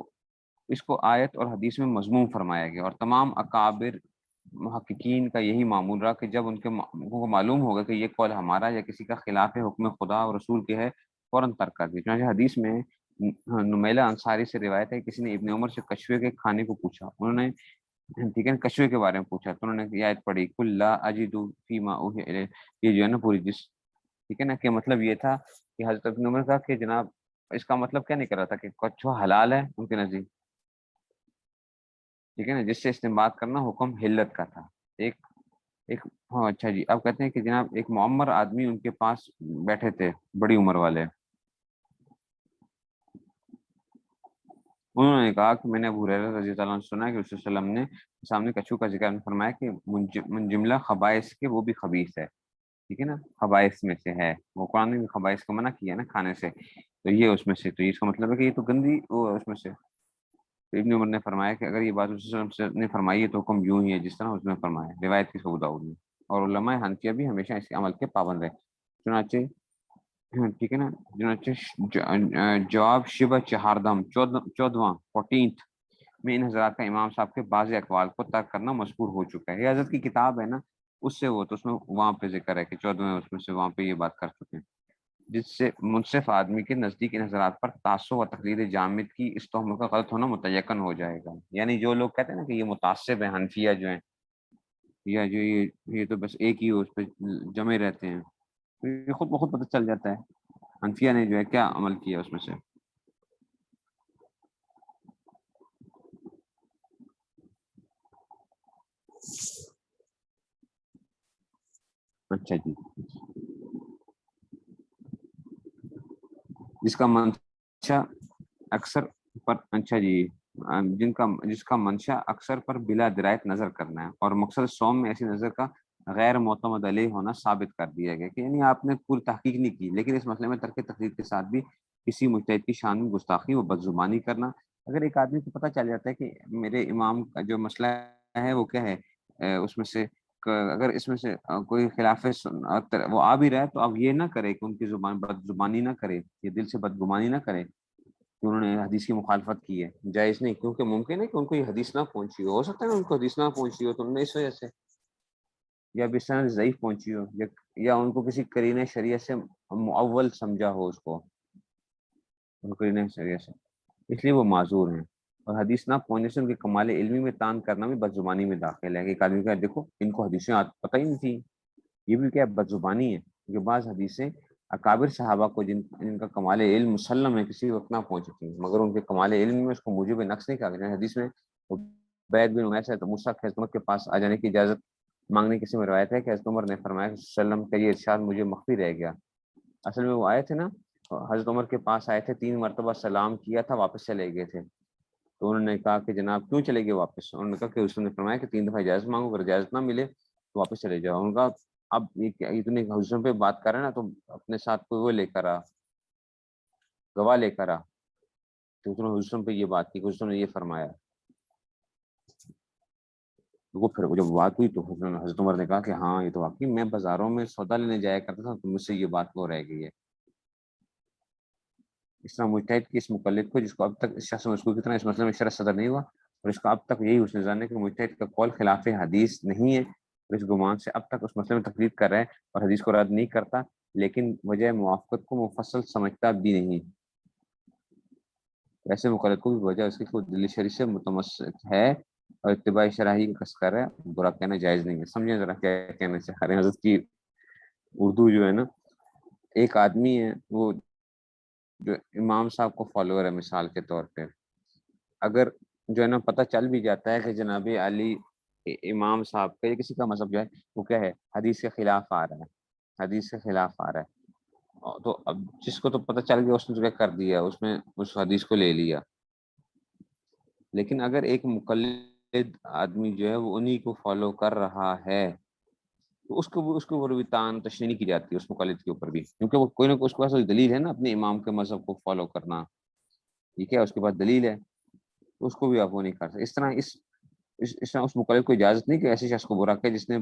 اس کو آیت اور حدیث میں مضمون فرمایا گیا. اور تمام اکابر محققین کا یہی معمول رہا کہ جب ان کو معلوم ہوگا کہ یہ قول ہمارا یا کسی کا خلاف حکم خدا اور رسول کے ہے فوراً ترک کر دی. چنانچہ حدیث میں نمیلہ انصاری سے روایت ہے کسی نے ابن عمر سے کشوے کے کھانے کو پوچھا، انہوں نے ٹھیک ہے کشوے کے بارے میں پوچھا تو انہوں نے یہ آیت پڑھی کل لا اجد فیما اوحی الی، یہ جو ہے نا پوری جس ٹھیک ہے نا کہ مطلب یہ تھا کہ حضرت ابن عمر کا کہ جناب اس کا مطلب کیا نکل رہا تھا کہ کچھوا حلال ہے ان کے نزدیک. ٹھیک ہے نا، جس سے استنباط کرنا حکم حلت کا تھا. ایک ایک ہاں اچھا جی. اب کہتے ہیں کہ جناب ایک معمر آدمی ان کے پاس بیٹھے تھے بڑی عمر والے، انہوں نے کہا کہ میں نے ابو ہریرہ رضی اللہ عنہ سنا کہ رسول صلی اللہ علیہ وسلم نے سامنے کچھو کا ذکر فرمایا کہ منجملہ خبائث کے وہ بھی خبیث ہے. ٹھیک ہے نا، خبائث میں سے ہے، وہ قرآن نے خبائث کو منع کیا نا کھانے سے، تو یہ اس میں سے، تو اس کا مطلب ہے کہ یہ تو گندی وہ اس میں سے. تو ابن عمر نے فرمایا کہ اگر یہ بات رسول صلی اللہ علیہ وسلم نے فرمائی ہے تو حکم یوں ہی ہے جس طرح اس نے فرمایا. روایت کی ابو داؤد میں. اور علماء حنفیہ بھی ہمیشہ اس عمل کے پابند رہے. چنانچہ ٹھیک ہے نا، جواب شبہ چہاردم 14واں 14 میں ان حضرات کا امام صاحب کے بعض اقوال کو ترک کرنا مذکور ہو چکا ہے. یہ حضرت کی کتاب ہے نا اس سے وہ تو اس میں وہاں پہ ذکر ہے کہ 14ویں اس میں سے وہاں پہ یہ بات کر چکے ہیں، جس سے منصف آدمی کے نزدیک ان حضرات پر تعصب و تقلید جامد کی اس تہمت کا غلط ہونا متیقن ہو جائے گا. یعنی جو لوگ کہتے ہیں نا کہ یہ متعصب ہیں حنفیہ جو ہیں یا جو یہ تو بس ایک ہی ہو اس پہ جمے رہتے ہیں، تو یہ خود بخود پتہ چل جاتا ہے حنفیہ نے جو ہے کیا عمل کیا اس میں سے. اچھا جی، جس کا منشا اکثر پر اچھا جی جس کا منشا اکثر پر بلا درایت نظر کرنا ہے اور مقصد سوم میں ایسی نظر کا غیر معتمد علیہ ہونا ثابت کر دیا گیا کہ یعنی آپ نے پوری تحقیق نہیں کی، لیکن اس مسئلے میں ترک تقلید کے ساتھ بھی کسی مجتہد کی شان میں گستاخی و بدزبانی کرنا. اگر ایک آدمی کو پتہ چل جاتا ہے کہ میرے امام کا جو مسئلہ ہے وہ کیا ہے، اس میں سے اگر اس میں سے کوئی خلاف وہ آ بھی رہا ہے، تو اب یہ نہ کرے کہ ان کی زبان بد زبانی نہ کرے، یہ دل سے بدگمانی نہ کرے کہ انہوں نے حدیث کی مخالفت کی ہے. جائز نہیں، کیونکہ ممکن ہے کہ ان کو یہ حدیث نہ پہنچی ہو سکتا ہے ان کو حدیث نہ پہنچی ہو تو انہوں نے اس وجہ سے یا بسند ضعیف پہنچی ہو یا ان کو کسی قرینہ شریعت سے معول سمجھا ہو اس کو، ان قرینہ شریعت سے، اس لیے وہ معذور ہیں. اور حدیث نہ پہنچنے سے ان کے کمال علمی میں تان کرنا بھی بد زبانی میں داخل ہے. ایک آدمی کا دیکھو ان کو حدیثیں پتہ ہی نہیں تھی، یہ بھی کیا بد زبانی ہے، کیونکہ بعض حدیثیں اکابر صحابہ کو جن کا کمال علم مسلم ہے کسی وقت نہ پہنچی تھی، مگر ان کے کمال علم میں اس کو موجب نقص نہیں کہا گیا. حدیث میں عبید بن عمیس ہے تو موسیٰ کی حضرت کے پاس آ جانے کی اجازت مانگنے کسی میں روایت ہے کہ حضرت عمر نے فرمایا کہ وسلم کا یہ ارشاد مجھے مخفی رہ گیا. اصل میں وہ آئے تھے نا، حضرت عمر کے پاس آئے تھے، 3 مرتبہ سلام کیا تھا، واپس چلے گئے تھے. تو انہوں نے کہا کہ جناب کیوں چلے گئے واپس؟ انہوں نے کہا کہ اس نے فرمایا کہ 3 دفعہ اجازت مانگو، اگر اجازت نہ ملے تو واپس چلے جاؤ. ان کا اب اتنے حضور پہ بات کر رہے ہیں نا، تو اپنے ساتھ کوئی وہ لے کر آ، گواہ لے کر آ. تو اس نے حضور پہ یہ بات کی کہ حضور نے یہ فرمایا. وہ پھر جب بات ہوئی تو حضرت عمر نے کہا کہ ہاں یہ تو واقعی میں بازاروں میں سودا لینے جایا کرتا تھا تو مجھ سے یہ بات وہ رہ گئی ہے. اس طرح مجتہد کی اس مقلد کو جس کو اب تک اس شخص مذکور کی طرح اس مسئلے میں شرح صدر نہیں ہوا اور اس کا اب تک یہی حسن ظن ہے کہ مجتہد کا قول خلاف حدیث نہیں ہے، اور اس گمان سے اب تک اس مسئلے میں تقلید کر رہا ہے اور حدیث کو رد نہیں کرتا، لیکن وجہ موافقت کو مفصل سمجھتا بھی نہیں. ایسے مقلد کو بھی وجہ اس کی خود دلی شریف سے متمسک ہے اور اتباع شرعی کا قصد کر رہا ہے، برا کہنا جائز نہیں ہے. سمجھیں ذرا کیا کہنا چاہ رہے ہیں حضرت کی اردو جو ہے نا. ایک آدمی ہے وہ جو امام صاحب کو فالوور ہے مثال کے طور پہ، اگر جو ہے نا پتہ چل بھی جاتا ہے کہ جناب علی امام صاحب کا یا کسی کا مذہب جو ہے وہ کیا ہے حدیث کے خلاف آ رہا ہے، حدیث کے خلاف آ رہا ہے، تو اب جس کو تو پتہ چل گیا اس نے کیا کر دیا، اس میں اس حدیث کو لے لیا. لیکن اگر ایک مقلد آدمی جو ہے وہ انہی کو فالو کر رہا ہے تو اس کو وہ بھی تان تشنیع نہیں کی جاتی اس مقلد کے اوپر بھی، کیونکہ وہ کوئی نہ کوئی اس کے پاس دلیل ہے نا اپنے امام کے مذہب کو فالو کرنا، ٹھیک ہے، اس کے پاس دلیل ہے تو اس کو بھی آپ وہ نہیں کر سکتے. اس طرح اس طرح اس مقلد کو اجازت نہیں کہ ایسے شخص کو برا کرے جس نے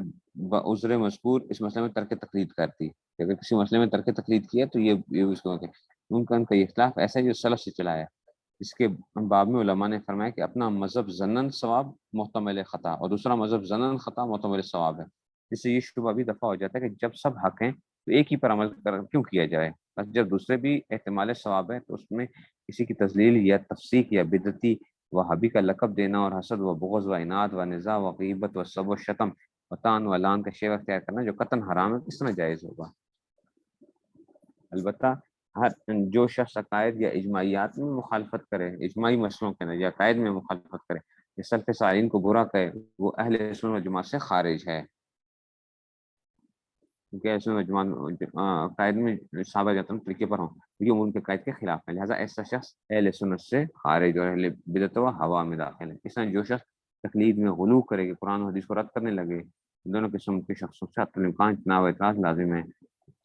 عذر مذکور اس مسئلے میں ترک تقلید کرتی. اگر کسی مسئلے میں ترک تقلید کیا تو یہ اس کو ان کا یہ اختلاف ایسا ہے جو سلف سے چلا ہے. اس کے باب میں علماء نے فرمایا کہ اپنا مذہب ضمن ثواب محتمل خطا اور دوسرا مذہب ضمن خطا محتمل ثواب ہے. اس سے یہ شبہ بھی دفع ہو جاتا ہے کہ جب سب حق ہیں تو ایک ہی پر عمل کیوں کیا جائے، بس جب دوسرے بھی احتمال ثواب ہے تو اس میں کسی کی تذلیل یا تفسیق یا بدعتی وہابی کا لقب دینا اور حسد و بغض و عناد و نزاع و غیبت و سب و شتم و طعن و لعن کا شیوہ اختیار کرنا جو قطعاً حرام ہے کس طرح جائز ہوگا؟ البتہ ہر جو شخص عقائد یا اجماعیات میں مخالفت کرے، اجماعی مسئلوں کے یا عقائد میں مخالفت کرے یا سلف صالحین کو برا کہے، وہ اہل سنت و جماعت سے خارج ہے. کیونکہ ایسے عقائد میں صحابہ جاتا ہوں طریقے پر ہوں یہ ان کے عقائد کے خلاف ہے، لہٰذا ایسا شخص اہل سنت سے خارج اور اہل بدعت و ہوا میں داخل ہے. اس طرح جو شخص تقلید میں غلو کرے کہ قرآن و حدیث کو رد کرنے لگے، دونوں قسم کے شخصوں سے الامکان اجتناب و اعتراض لازم ہے،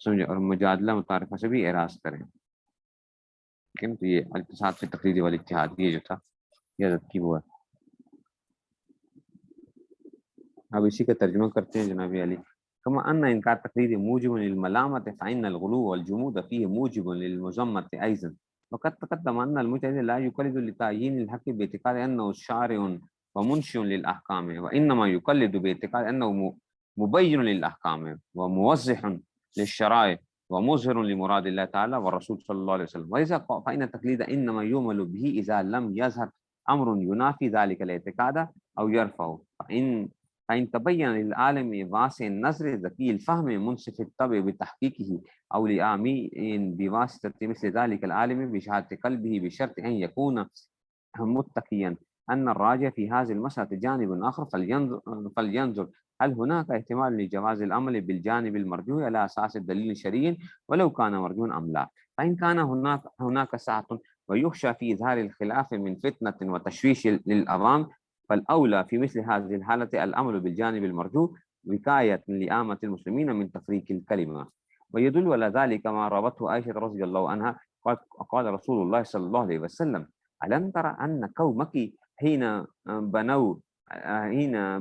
سمجھے، اور مجادلہ متعارفہ سے بھی اعراض کریں. لیکن تو یہ اقتصاد سے تقلیدی والی اتحاد یہ جو تھا یہ حضرت کی وہ ہے. اب اسی کا ترجمہ کرتے ہیں جناب علی. كما أن إنكار التقليد موجب للملامة فإن الغلو والجمود فيه موجب للمذمة أيضا. وقد تقدم أن المجتهد لا يقلد لتعيين الحق باعتقاد أنه شارع ومنشئ للأحكام، وإنما يقلد باعتقاد أنه مبين للأحكام وموضح للشرائع ومظهر لمراد الله تعالى والرسول صلى الله عليه وسلم. ولذا فإن التقليد إنما يعمل به إذا لم يظهر أمر ينافي ذلك الاعتقاد أو يرفعه، فإن تبين للعالم واسع النظر ذكي الفهم منصف الطبع بتحقيقه أو لعامي بواسطة مثل ذلك العالم بشهادة قلبه بشرط أن يكون متقيا أن الراجع في هذه المسألة جانب آخر فلينظر هل هناك احتمال لجواز العمل بالجانب المرجوح على أساس الدليل الشرعي ولو كان مرجوحا أم لا. فإن كان هناك سعة ويخشى في إظهار الخلاف من فتنة وتشويش للعوام فالأولى في مثل هذه الحالة الأمل بالجانب المرجوح وقاية لعامة المسلمين من تفريق الكلمة. ويدل على ذلك ما روته عائشة رضي الله عنها قال رسول الله صلى الله عليه وسلم ألم تر أن قومك حين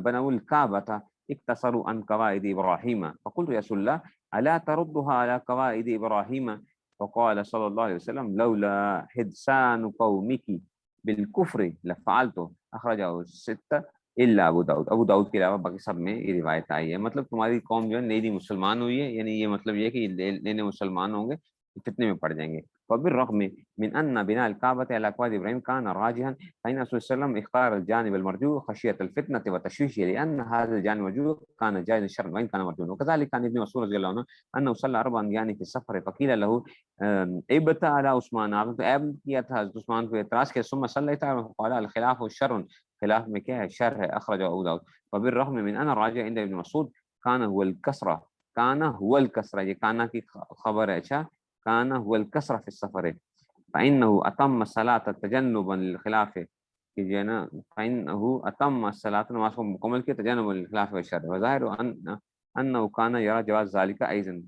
بنوا الكعبة اقتصروا عن قواعد إبراهيم فقلت يا رسول الله ألا تردها على قواعد إبراهيم فقال صلى الله عليه وسلم لولا حدثان قومك بالكفر لفعلته أخرجه الستة الا ابو داؤد کے علاوہ باقی سب میں یہ روایت آئی ہے. مطلب تمہاری قوم جو ہے نئی مسلمان ہوئی ہے، یعنی یہ مطلب یہ کہ نئے مسلمان ہوں گے فتنے میں پڑ جائیں گے. وبالرغم من ان بناء الكعبة على قواعد ابراهيم كان راجحا فإن الرسول صلى الله عليه وسلم اختار الجانب المرجوح خشية الفتنة وتشويشه لأن هذا الجانب المرجوح كان جائزا شرعا وإن كان مرجوحا. وكذلك كان ابن مسعود رضي الله عنه أنه صلى أربعا يعني في السفر فقيل له ابت على عثمان، آپ نے عیب کیا تھا حضرت عثمان کو اعتراض کیا، ثم صليت قال الخلاف والشر، خلاف میں کیا ہے؟ شر ہے. اخرج ابو داؤد. وبالرغم من ان الراجع عند ابن مسعود كان هو الكسرة یہ کانا کی خبر ہے. اچھا كان هو الكسرة في السفر فإنه أتم الصلاة تجنبا للخلاف کہ جو ہے نا فإنه أتم الصلاة نماز کو مکمل کیا تجنبا للخلاف والشر. وظاهر أنه كان يرى جواز ذلك أيضا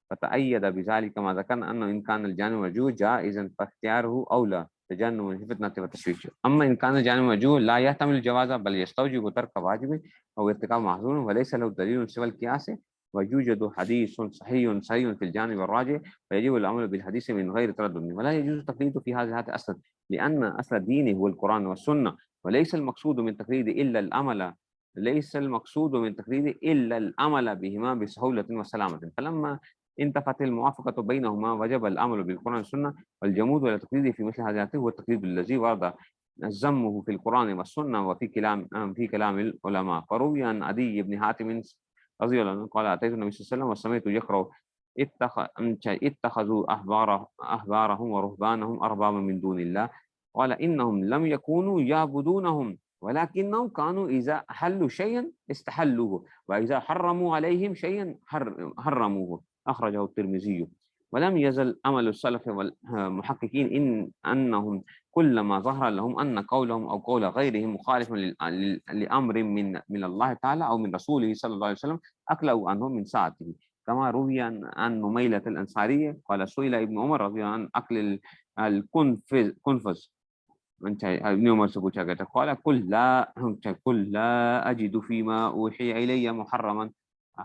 فتأيد بذلك ما ذكرنا أنه إن كان الجانب المرجوح جائزا فاختياره أولى تجنب الفتنة والتشويش. أما إن كان الجانب المرجوح لا يحتمل الجواز بل يستوجب ترك واجب أو ارتكاب محظور وليس له دليل سوى القياس ويوجد حديث صحيح في الجانب الراجح ويجب العمل بالحديث من غير تردد ولا يجوز التقليد في هذا أصلا لأن أصل الدين هو القرآن والسنة وليس المقصود من تقليد إلا العمل بهما بسهولة وسلامة. فلما انتفت الموافقة بينهما وجب العمل بالقرآن والسنة والجمود ولا تقليد في مثل هذا هو التقليد الذي ورد ذمه في القرآن والسنة وفي كلام العلماء. فروي عن عدي بن حاتم رضي الله عنه قال أتيت النبي صلى الله عليه وسلم وسمعت يقرأ اتخذوا أحبارهم ورهبانهم أربابا من دون الله قال إنهم لم يكونوا يعبدونهم ولكنهم كانوا إذا أحلوا شيئا استحلوه وإذا حرموا عليهم شيئا حرموه. أخرجه الترمذي. ولم يزل أمل السلف والمحققين إن أنهم كلما ظهر لهم أن قولهم أو قول غيرهم مخالف لأمر من الله تعالى أو من رسوله صلى الله عليه وسلم أقلعوا عنه من ساعته كما روي عن نميلة الأنصارية قال سئل ابن عمر رضي الله عنه عن أكل الكنفس ابن عمر سے پوچھا گیا تھا قال قل لا أجد فيما أوحي إلي محرما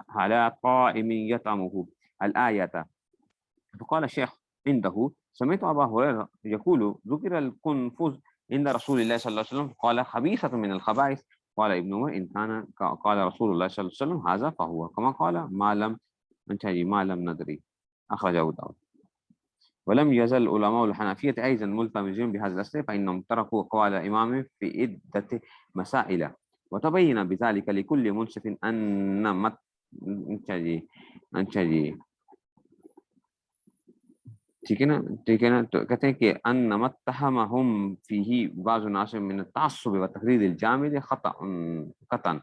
على قائم يطعمه الآية. فقال الشيخ عنده سمعت أبا هريرة يقول ذكر القنفذ عند رسول الله صلى الله عليه وسلم قال خبيثة من الخبائث قال ابن عمر إن كان قال رسول الله صلى الله عليه وسلم هذا فهو كما قال ما لم ندري. أخرجه أبو داود. ولم يزل علماء الحنفية أيضا ملتمسين بهذا الأصل فإنهم تركوا أقوال إمام في عدة مسائل وتبين بذلك لكل منصف أن ٹھیک ہے نا. تو کہتے ہیں کہ ان متهمهم فيه بعض الناس من التعصب وتقليد الجامد خطأ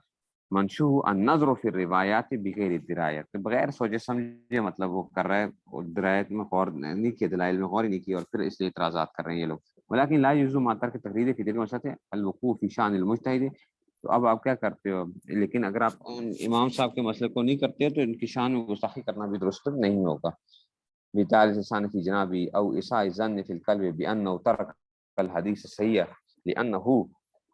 منشوه النظر في الروایات بغیر الدرایت بغیر سوچے سمجھے مطلب وہ کر رہا ہے درایت میں غور نہیں کیا دلائل میں غور نہیں کی اور پھر اس لیے اعتراضات کر رہے ہیں یہ لوگ. ولكن لا يجوز ما ترك التقليد في تلك المسألة الوقوف في شأن المجتهد. تو اب آپ کیا کرتے ہو لیکن اگر آپ امام صاحب کے مسئلے کو نہیں کرتے تو ان کی شان میں گستاخی کرنا بھی درست نہیں ہوگا. بتعرض لسان في جنابي أو إساءة الظن في القلب بأنه ترك الحديث الصحيح لأنه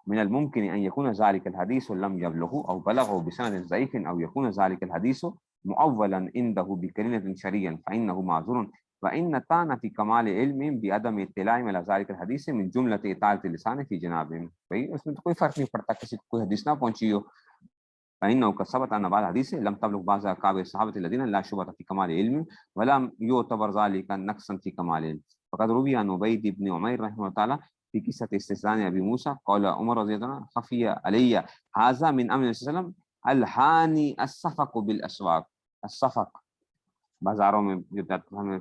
من الممكن أن يكون ذلك الحديث لم يبلغه أو بلغه بسند ضعيف أو يكون ذلك الحديث مؤولا عنده بكلمة شرعيا فإنه معذور. وإن طعن في كمال علم بعدم اطلاع على ذلك الحديث من جملة إطالة اللسان في جنابهم. بھائی اس میں تو کوئی فرق نہیں پڑتا کسی کو کوئی حدیث نہ پہنچی ہو. فإنه قد ثبت أن بعض الحديث لم تبلغ بعض أكابر الصحابة الذين لا شبهة في كمال علم ولم يعتبر ذلك نقصا في كمال علم. فقد روي عن عبيد بن عمير رحمه الله تعالى في قصة استئذان أبي موسى قال عمر رضي الله عنه خفي علي هذا من أمر النبي صلى الله عليه وسلم الحاني الصفق بالأسواق الصفق بازاروں میں ہمیں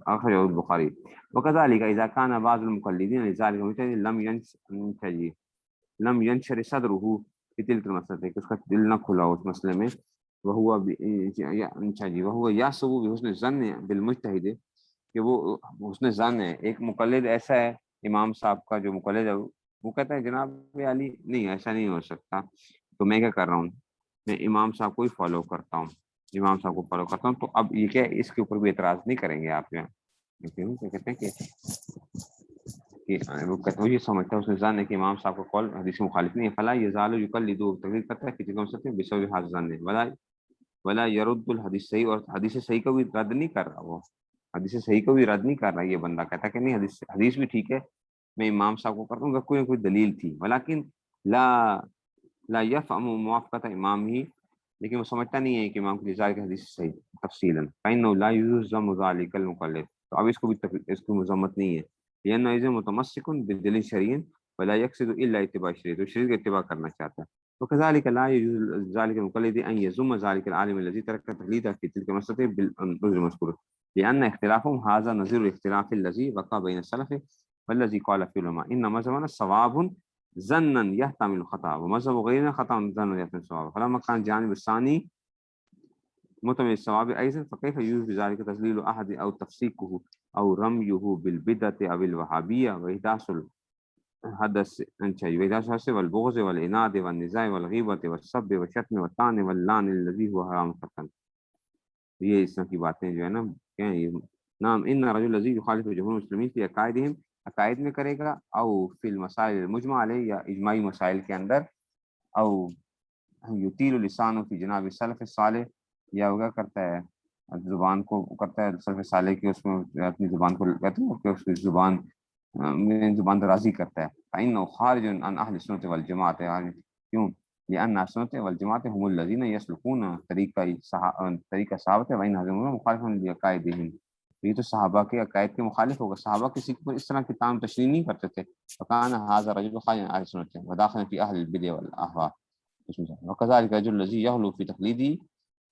أخرجه البخاري. وكذلك إذا كان بعض المقلدين لذلك لم ينشر صدره في تلك المسألة کہ اس کا دل نہ کھلا اس مسئلے میں وهو يحسب بحسن الظن بالمجتهد کہ وہ حسن ظن ہے. ایک مقلد ایسا ہے امام صاحب کا جو مقلد ہے وہ کہتا ہے جناب علی نہیں ایسا نہیں ہو سکتا تو میں کیا کر رہا ہوں میں امام صاحب کو ہی فالو کرتا ہوں، امام صاحب کو فالو کرتا ہوں. تو اب یہ کیا اس کے اوپر بھی اعتراض نہیں کریں گے آپ یہاں، کیا کہتے ہیں کہ وہ یہ سمجھتا ہے، اس نے ظن ہے کہ امام صاحب کا قول حدیث مخالف نہیں ہے. فلا یزال یقلد، تقلید کرتا ہے کسی کو سکتے بسبب حاضر ظن ہے. ولا یرد الحدیث صحیح، اور حدیث صحیح کو بھی رد نہیں کر رہا، وہ حدیث صحیح کو بھی رد نہیں کر رہا. یہ بندہ کہتا ہے کہ نہیں حدیث بھی ٹھیک ہے، میں امام صاحب کو کرتا ہوں، کوئی نہ کوئی دلیل تھی. ولیکن لا لا یفہم موافقت امام ہی، لیکن وہ سمجھتا نہیں ہے کہ امام کی لذا کی حدیث صحیح تفصیلا. فإنه لا يلزم ذلك المقلد، تو اب اس کو بھی اس کی مذمت نہیں ہے. لأنه إذا متمسك بدلیل شرعی ولا يقصد إلا اتباع شرعی، تو شرع کا اتباع کرنا چاہتا ہے. وكذلك لا يجوز ذلك المقلد أن يذم ذلك العالم الذي ترك تقليده في تلك المسألة بالعذر المذكور، لأن اختلافهم هذا نظير الاختلاف الذي وقع بين السلف والذي قال فيه العلماء إن مذهبنا صواب ظنا يحتمل الخطأ ومذهب غيرنا خطأ ظنا يحتمل الصواب، فلما كان الجانب الثاني متم الصواب أيضا فكيف يجوز بذلك تسليل أحد أو تفسيقه أو رميه بالبدعة أو الوهابية وإحداث الحدث وإحداث الحدث والبغض والعناد والنزاع والغيبة والسب والشتم والطعن واللعن الذي هو حرام قطعا. یہ اس طرح کی باتیں جو ہے نا کیا ہے، نام ان رجل الذي يخالف جمهور المسلمين في عقائدهم، عقائد میں کرے گا، او فی المسائل المجمع علیہ، یا اجماعی مسائل کے اندر، او یطیل لسانه فی جناب السلف الصالح، یا ہوگا کرتا ہے زبان کو کرتا ہے سلف صالح کی، اس میں اپنی زبان کو کہتے ہیں کہ اس کی زبان درازی کرتا ہے. فإنه خارج عن اهل السنة والجماعة، کیوں؟ لأن السنة والجماعة هم الذين يسلكون طریقہ صحابت ہے، وإن هذا مخالف لعقائدهم، یہ تو صحابہ کے عقائد کے مخالف ہوگا. صحابہ کسی کو اس طرح کی تام تشریح نہیں کرتے تھے. فكان هذا الرجل خارجا عن اهل السنة وداخلا في اهل البدع والاهواء. وكذلك الرجل الذي يغلو في تقليده،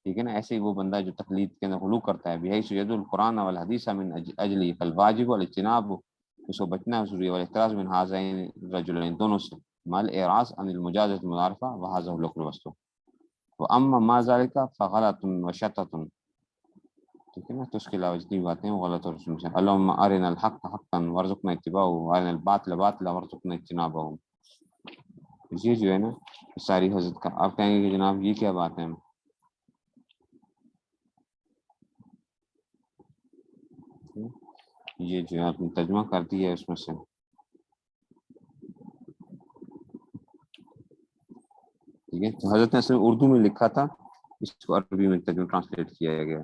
ٹھیک ہے نا، ایسے ہی وہ بندہ جو تقلید کے اندر غلو کرتا ہے، بحیث يدعو القرآن والحدیث من اجل فالواجب والاجتناب، اس کو بچنا ہے ضروری، والاحتراز من هذين الرجلين، دونوں سے، مال اعراض عن المجازة المعارفة وهذا هو الوقت الوسط. واما ما ذلك فغلط وشتت، ٹھیک ہے نا، تو اس کے علاوہ جتنی باتیں ہیں وہ غلط اور سمجھ ہیں. اللهم ارنا الحق حقا وارزقنا اتباعه وارنا الباطل باطلا وارزقنا اجتنابه. یہ جو ہے نا ساری حضرت کا، آپ کہیں گے کہ جناب یہ کیا بات ہے، یہ جو ہے آپ نے ترجمہ کر دیا ہے اس میں سے، ٹھیک ہے. تو حضرت نے اصل میں اردو میں لکھا تھا، اس کو عربی میں ترجمہ ٹرانسلیٹ کیا گیا.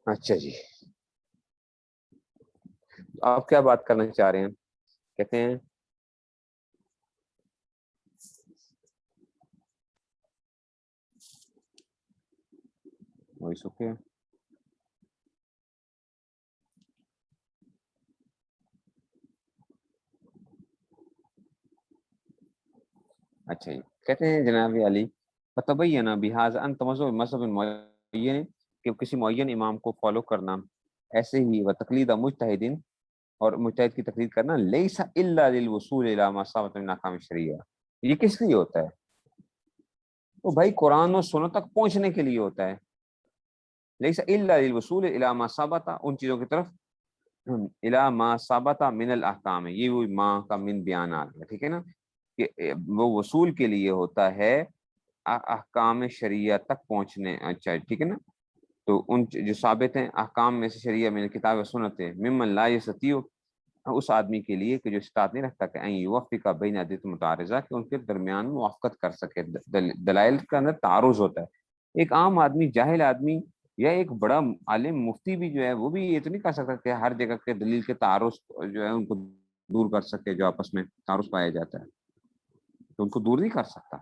اچھا جی، آپ کیا بات کرنا چاہ رہے ہیں؟ کہتے ہیں وائس اوکے. اچھا جی، کہتے ہیں جناب علی فتبین بہذا ان تمذہب مذہب معین، کہ کسی معین امام کو فالو کرنا، ایسے ہی و تقلید مجتہدین، اور مجتہد کی تقلید کرنا، لیس الا للوصول الی ما ثبت من احکام الشریعہ، یہ کس لیے ہوتا ہے؟ تو بھائی قرآن و سنت تک پہنچنے کے لیے ہوتا ہے. لیس الا للوصول الی ما ثبت، ان چیزوں کی طرف، الی ما ثبت من الاحکام، یہ وہ ما کا من بیان آ گیا، ٹھیک ہے نا، کہ وہ وصول کے لیے ہوتا ہے احکام شریعہ تک پہنچنے. اچھا ٹھیک ہے نا، تو ان جو ثابت ہیں احکام میں سے شریعہ میں کتاب و سنت ہے، ممن لا یستطیع، اس آدمی کے لیے کہ جو استطاعت نہیں رکھتا کہ این یوفق بین ادلۃ متعارضہ، کہ ان کے درمیان موافقت کر سکے، دلائل کا اندر تعارض ہوتا ہے. ایک عام آدمی، جاہل آدمی، یا ایک بڑا عالم مفتی بھی جو ہے وہ بھی یہ تو نہیں کر سکتا کہ ہر جگہ کے دلیل کے تعارض جو ہے ان کو دور کر سکے، جو آپس میں تعارض پایا جاتا ہے تو ان کو دور نہیں کر سکتا،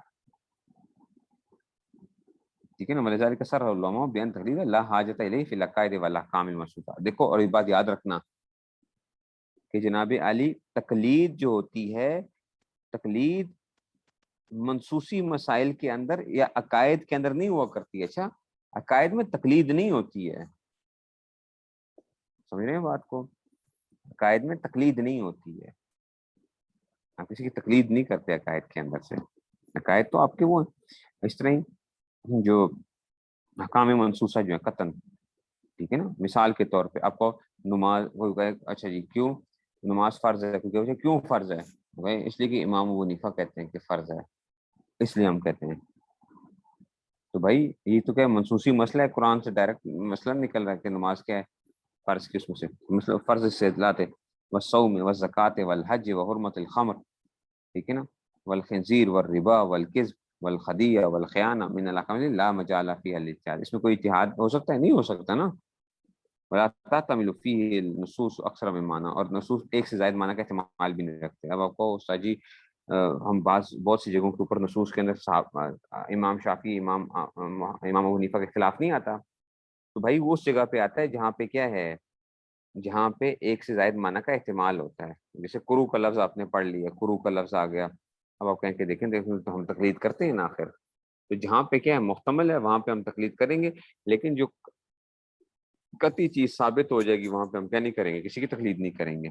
ٹھیک ہے نا. ولذلک سر علماء بیان تقلید لا حاجت الیہ فی العقائد والاحکام المشروطہ. دیکھو اور یہ بات یاد رکھنا کہ جناب علی تقلید جو ہوتی ہے، تقلید منصوصی مسائل کے اندر یا عقائد کے اندر نہیں ہوا کرتی ہے. اچھا، عقائد میں تقلید نہیں ہوتی ہے، سمجھ رہے ہیں بات کو، عقائد میں تقلید نہیں ہوتی ہے، آپ کسی کی تقلید نہیں کرتے عقائد کے اندر سے. عقائد تو آپ کے وہ اس طرح ہی جو حکام منصوصہ جو ہے قطن، ٹھیک ہے نا. مثال کے طور پہ آپ کو نماز، اچھا جی کیوں نماز فرض ہے، کیونکہ کیوں فرض ہے بھائی؟ اس لیے کہ امام ابو حنیفہ کہتے ہیں کہ فرض ہے، اس لیے ہم کہتے ہیں۔ تو بھائی یہ تو کیا منسوخی مسئلہ ہے، قرآن سے ڈائریکٹ مسئلہ نکل رہا ہے کہ نماز کیا ہے، فرض کس میں سے، مثلا فرض سے لاتے والصوم والزکات والحج وحرمت الخمر، ٹھیک ہے نا، والخنزیر والربا والکذب والخدیع والخیانہ من الاحکام لا مجال فیها للاجتہاد، اس میں کوئی اتحاد ہو سکتا ہے؟ نہیں ہو سکتا نا۔ ولا تعتمل فيه النصوص اکثر من معنی، اور نصوص ایک سے زائد معنی کا احتمال بھی نہیں رکھتے۔ اب آپ کو استاد جی ہم بہت سی جگہوں کے اوپر نصوص کے اندر امام شافعی امام ابو حنیفہ کے خلاف نہیں آتا، تو بھائی وہ اس جگہ پہ آتا ہے جہاں پہ کیا ہے، جہاں پہ ایک سے زائد معنی کا احتمال ہوتا ہے۔ جیسے کرو کا لفظ آپ نے پڑھ لیا، کرو کا لفظ آ گیا، اب آپ کہیں کہ دیکھیں تو ہم تقلید کرتے ہیں نا آخر، تو جہاں پہ کیا ہے محتمل ہے وہاں پہ ہم تقلید کریں گے، لیکن جو قطعی چیز ثابت ہو جائے گی وہاں پہ ہم کیا نہیں کریں گے، کسی کی تقلید نہیں کریں گے۔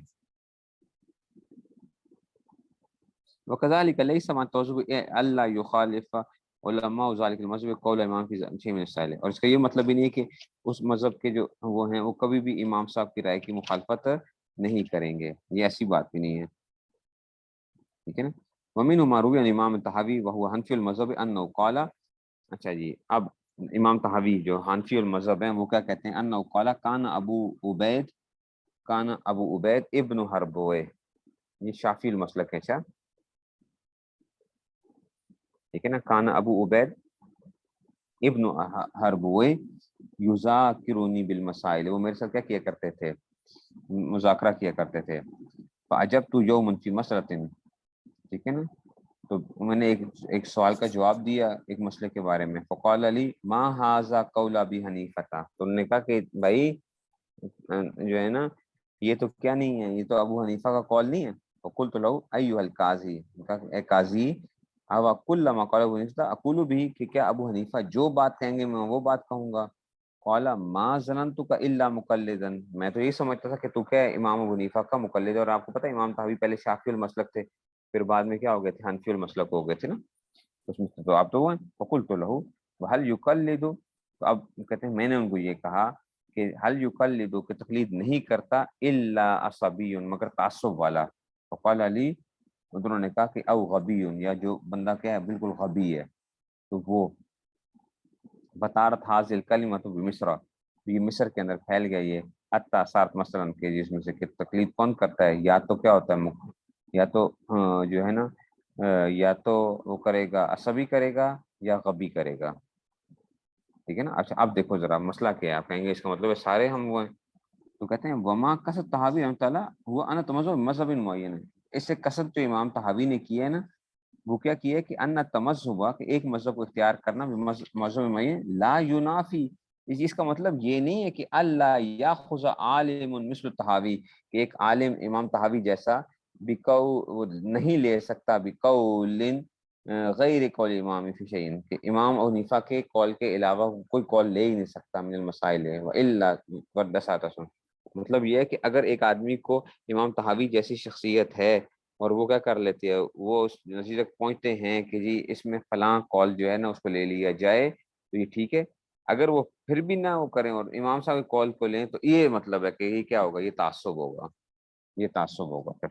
وَكَذَلِكَ لَيْسَ مَعَ التَّوَسُّطِ أَلَّا يُخَالِفَ علماء ذلك المذهب قول امام فی شیء من السائل، اور اس کا یہ مطلب ہی نہیں کہ اس مذہب کے جو وہ ہیں وہ کبھی بھی امام صاحب کی رائے کی مخالفت نہیں کریں گے، یہ ایسی بات بھی نہیں ہے، ٹھیک ہے نا۔ وَمِنْهُ مَا رُوِيَ عَنْ امام الطحاوی وهو حنفی المذہب انه قال، اچھا جی اب امام طحاوی جو حنفی المذہب ہیں وہ کیا کہتے ہیں، انه قال کان ابو عبید ابن حربوے، یہ شافعی المسلک ہے، اچھا ٹھیک ہے نا، کان ابو عبید ابن حربوے یذاکرونی بالمسائل، وہ میرے ساتھ کیا کیا کرتے تھے، مذاکرہ کیا کرتے تھے، فعجبت یوما فی مسئلۃ، ٹھیک ہے نا، تو میں نے ایک سوال کا جواب دیا ایک مسئلے کے بارے میں، فقال علی ما ھذا قول ابی حنیفہ، تو انہوں نے کہا کہ بھائی جو ہے نا یہ تو کیا نہیں ہے، یہ تو ابو حنیفہ کا قول نہیں ہے۔ فقلت له ایھا القاضی، اے قاضی، او کل ما قال ابو حنیفہ اقول بھی، کہ کیا ابو حنیفہ جو بات کہیں گے میں وہ بات کہوں گا؟ قال ما ظننتک الا مقلدا، میں تو یہ سمجھتا تھا کہ تو کیا امام ابو حنیفہ کا مقلد ہے، اور آپ کو پتہ ہے امام طحاوی پہلے شافعی المسلک تھے، پھر بعد میں کیا ہو گئے تھے، حنفی المسلک ہو گئے تھے نا، اس میں تو آپ تو وہ ہیں۔ فقلت له وهل يقلد، تو اب کہتے ہیں میں نے ان کو یہ کہا کہ هل يقلد، کہ تقلید نہیں کرتا، الا عصبی، مگر تعصب والا۔ فقال علی، انہوں نے کہا کہ او غبی، یا جو بندہ کیا ہے بالکل غبی ہے، تو وہ بطارت حاصل کلمت بمصر، یہ مصر کے اندر پھیل گیا یہ حتی صارت مثلا، کہ جس میں سے کہ تقلید کون کرتا ہے، یا تو کیا ہوتا ہے، یا تو جو ہے نا یا تو وہ کرے گا عصبی کرے گا یا غبی کرے گا، ٹھیک ہے نا۔ اچھا اب دیکھو ذرا مسئلہ کیا ہے، آپ کہیں گے اس کا مطلب ہے سارے ہم وہ ہیں، تو کہتے ہیں وما قصد طحاوی رحمۃ اللہ ہوا انا تمذہب مذہب معین ہے، اس سے قصد جو امام طحاوی نے کیا ہے نا وہ کیا کیا ہے کہ ان تمذہب، کہ ایک مذہب کو اختیار کرنا مذہب معین، لا ینافی، اس چیز کا مطلب یہ نہیں ہے کہ اللہ یاخذ عالم مثل طحاوی، کہ ایک عالم امام طحاوی جیسا وہ نہیں لے سکتا بقول غیر قول امام فی شیء، کہ امام ابو حنیفہ کے قول کے علاوہ کوئی قول لے ہی نہیں سکتا من المسائل والا ودسات، مطلب یہ ہے کہ اگر ایک آدمی کو امام طحاوی جیسی شخصیت ہے اور وہ کیا کر لیتے ہیں، وہ اس نتیجے تک پہنچتے ہیں کہ جی اس میں فلاں قول جو ہے نا اس کو لے لیا جائے تو یہ ٹھیک ہے، اگر وہ پھر بھی نہ وہ کریں اور امام صاحب کے قول کو لیں تو یہ مطلب ہے کہ یہ کیا ہوگا، یہ تعصب ہوگا، یہ تعصب ہوگا پھر،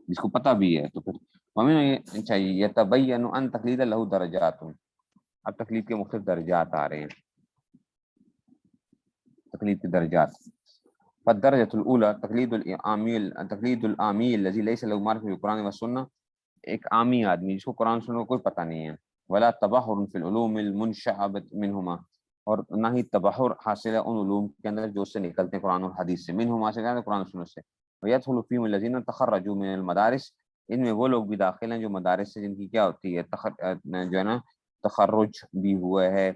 جس کو پتہ بھی ہے تو پھر ہمیں چاہیے یتبین ان تقلید له درجات، اب تقلید کے مختلف درجات آ رہے ہیں، تقلید کے درجات، فالدرجة الاولى تقلید العامی الذي ليس له معرفة بالقرآن والسنة، ایک عامی آدمی جس کو قرآن سننے کو کوئی پتہ نہیں ہے، ولا تبحر فی العلوم المنشعبۃ منہما، اور نہ ہی تبحر حاصل ہے ان علوم کے اندر جو اس سے نکلتے ہیں قرآن اور حدیث سے، منہما سے کہتے ہیں قرآن و سنت سے، ويدخل فيهم الذين تخرجوا من المدارس، ان میں وہ لوگ بھی داخل ہیں جو مدارس سے جن کی کیا ہوتی ہے جو ہے نا تخرج بھی ہوا ہے،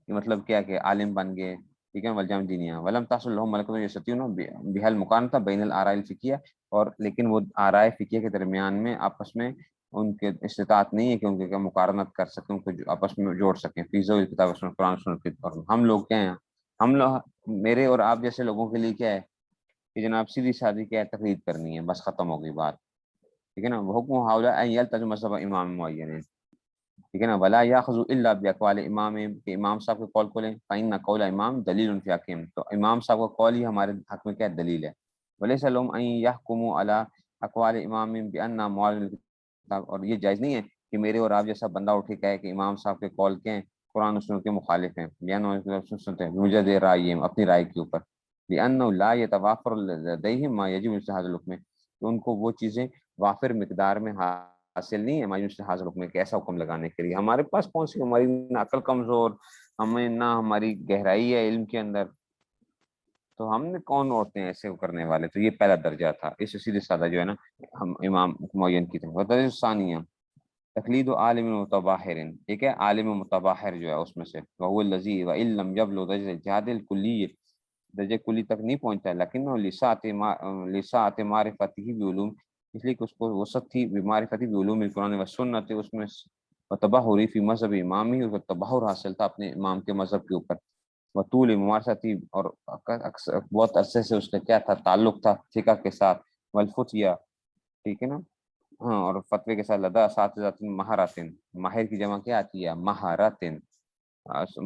کہ مطلب کیا کہ عالم بن گئے، ٹھیک ہے، والجام دینیا ولم تحصل لهم ملکۃ یستطيعون بها المقارنۃ بین الآراء الفقہیہ، اور لیکن وہ آراء فقہیہ کے درمیان میں آپس میں ان کے استطاعت نہیں ہے کہ ان کے مقارنت کر سکیں، ان کو آپس میں جوڑ سکیں، فی ضوء الکتاب والسنہ، قرآن سنت کے، ہم لوگ کیا ہیں، ہم لوگ میرے اور آپ جیسے لوگوں کے لیے کیا ہے کہ جناب سیدھی سادھی کیا ہے تقلید کرنی ہے، بس ختم ہو گئی بات، ٹھیک ہے نا، وہ حکم حاولا ان یلتزم مذہب امام معین، ٹھیک ہے نا، ولا یاخذ الا باقوال امام، کہ امام صاحب کے قول کو لیں، فإن قول امام دلیل فی حقہم، تو امام صاحب کا قول ہی ہمارے حق میں کیا دلیل ہے، ولیس لهم ان يحكموا على اقوال امام بان معارض الكتاب، اور یہ جائز نہیں ہے کہ میرے اور آپ جیسا بندہ اٹھ کے کہے کہ امام صاحب کے قول کے ہیں قرآن و سنت کے مخالف ہیں، سنتے ہیں مجھے دے رائے اپنی رائے کے اوپر، لأنه لا يتوافر لديهم ما يجب اجتهاد الحكم، تو ان کو وہ چیزیں وافر مقدار میں حاصل نہیں ہے ما يجب اجتهاد الحكم کہ ایسا حکم لگانے کے لیے ہمارے پاس کون سی، ہماری نہ عقل کمزور، ہمیں نہ ہماری گہرائی ہے علم کے اندر، تو ہم نے کون عورتیں ایسے کرنے والے، تو یہ پہلا درجہ تھا، اس سے سیدھے سادہ جو ہے نا ہم امام معین کی طرف۔ درجہ ثانیہ تقلید و عالم متباہر، ٹھیک ہے، عالم متباہر جو ہے اس میں سے، وہ الذی وان لم یبلغ درجہ الجہاد الکلی، درجہ کلی تک نہیں پہنچتا، لیکن لساعت معرفتی بعلوم، اس لیے کہ اس کو وسعت تھی بمعرفتی بعلوم القرآن و سنت، اس میں تباہری فی مذہب امامی، اس کو تباہر حاصل تھا اپنے امام کے مذہب کے اوپر، وطول ممارستی، اور بہت عرصے سے اس کا کیا تھا تعلق تھا فقہ کے ساتھ، والفتیہ، ٹھیک ہے نا، ہاں، اور فتوے کے ساتھ، لدا اساتذہ مہاراتن، ماہر کی جمع کیا آتی ہے مہاراتن،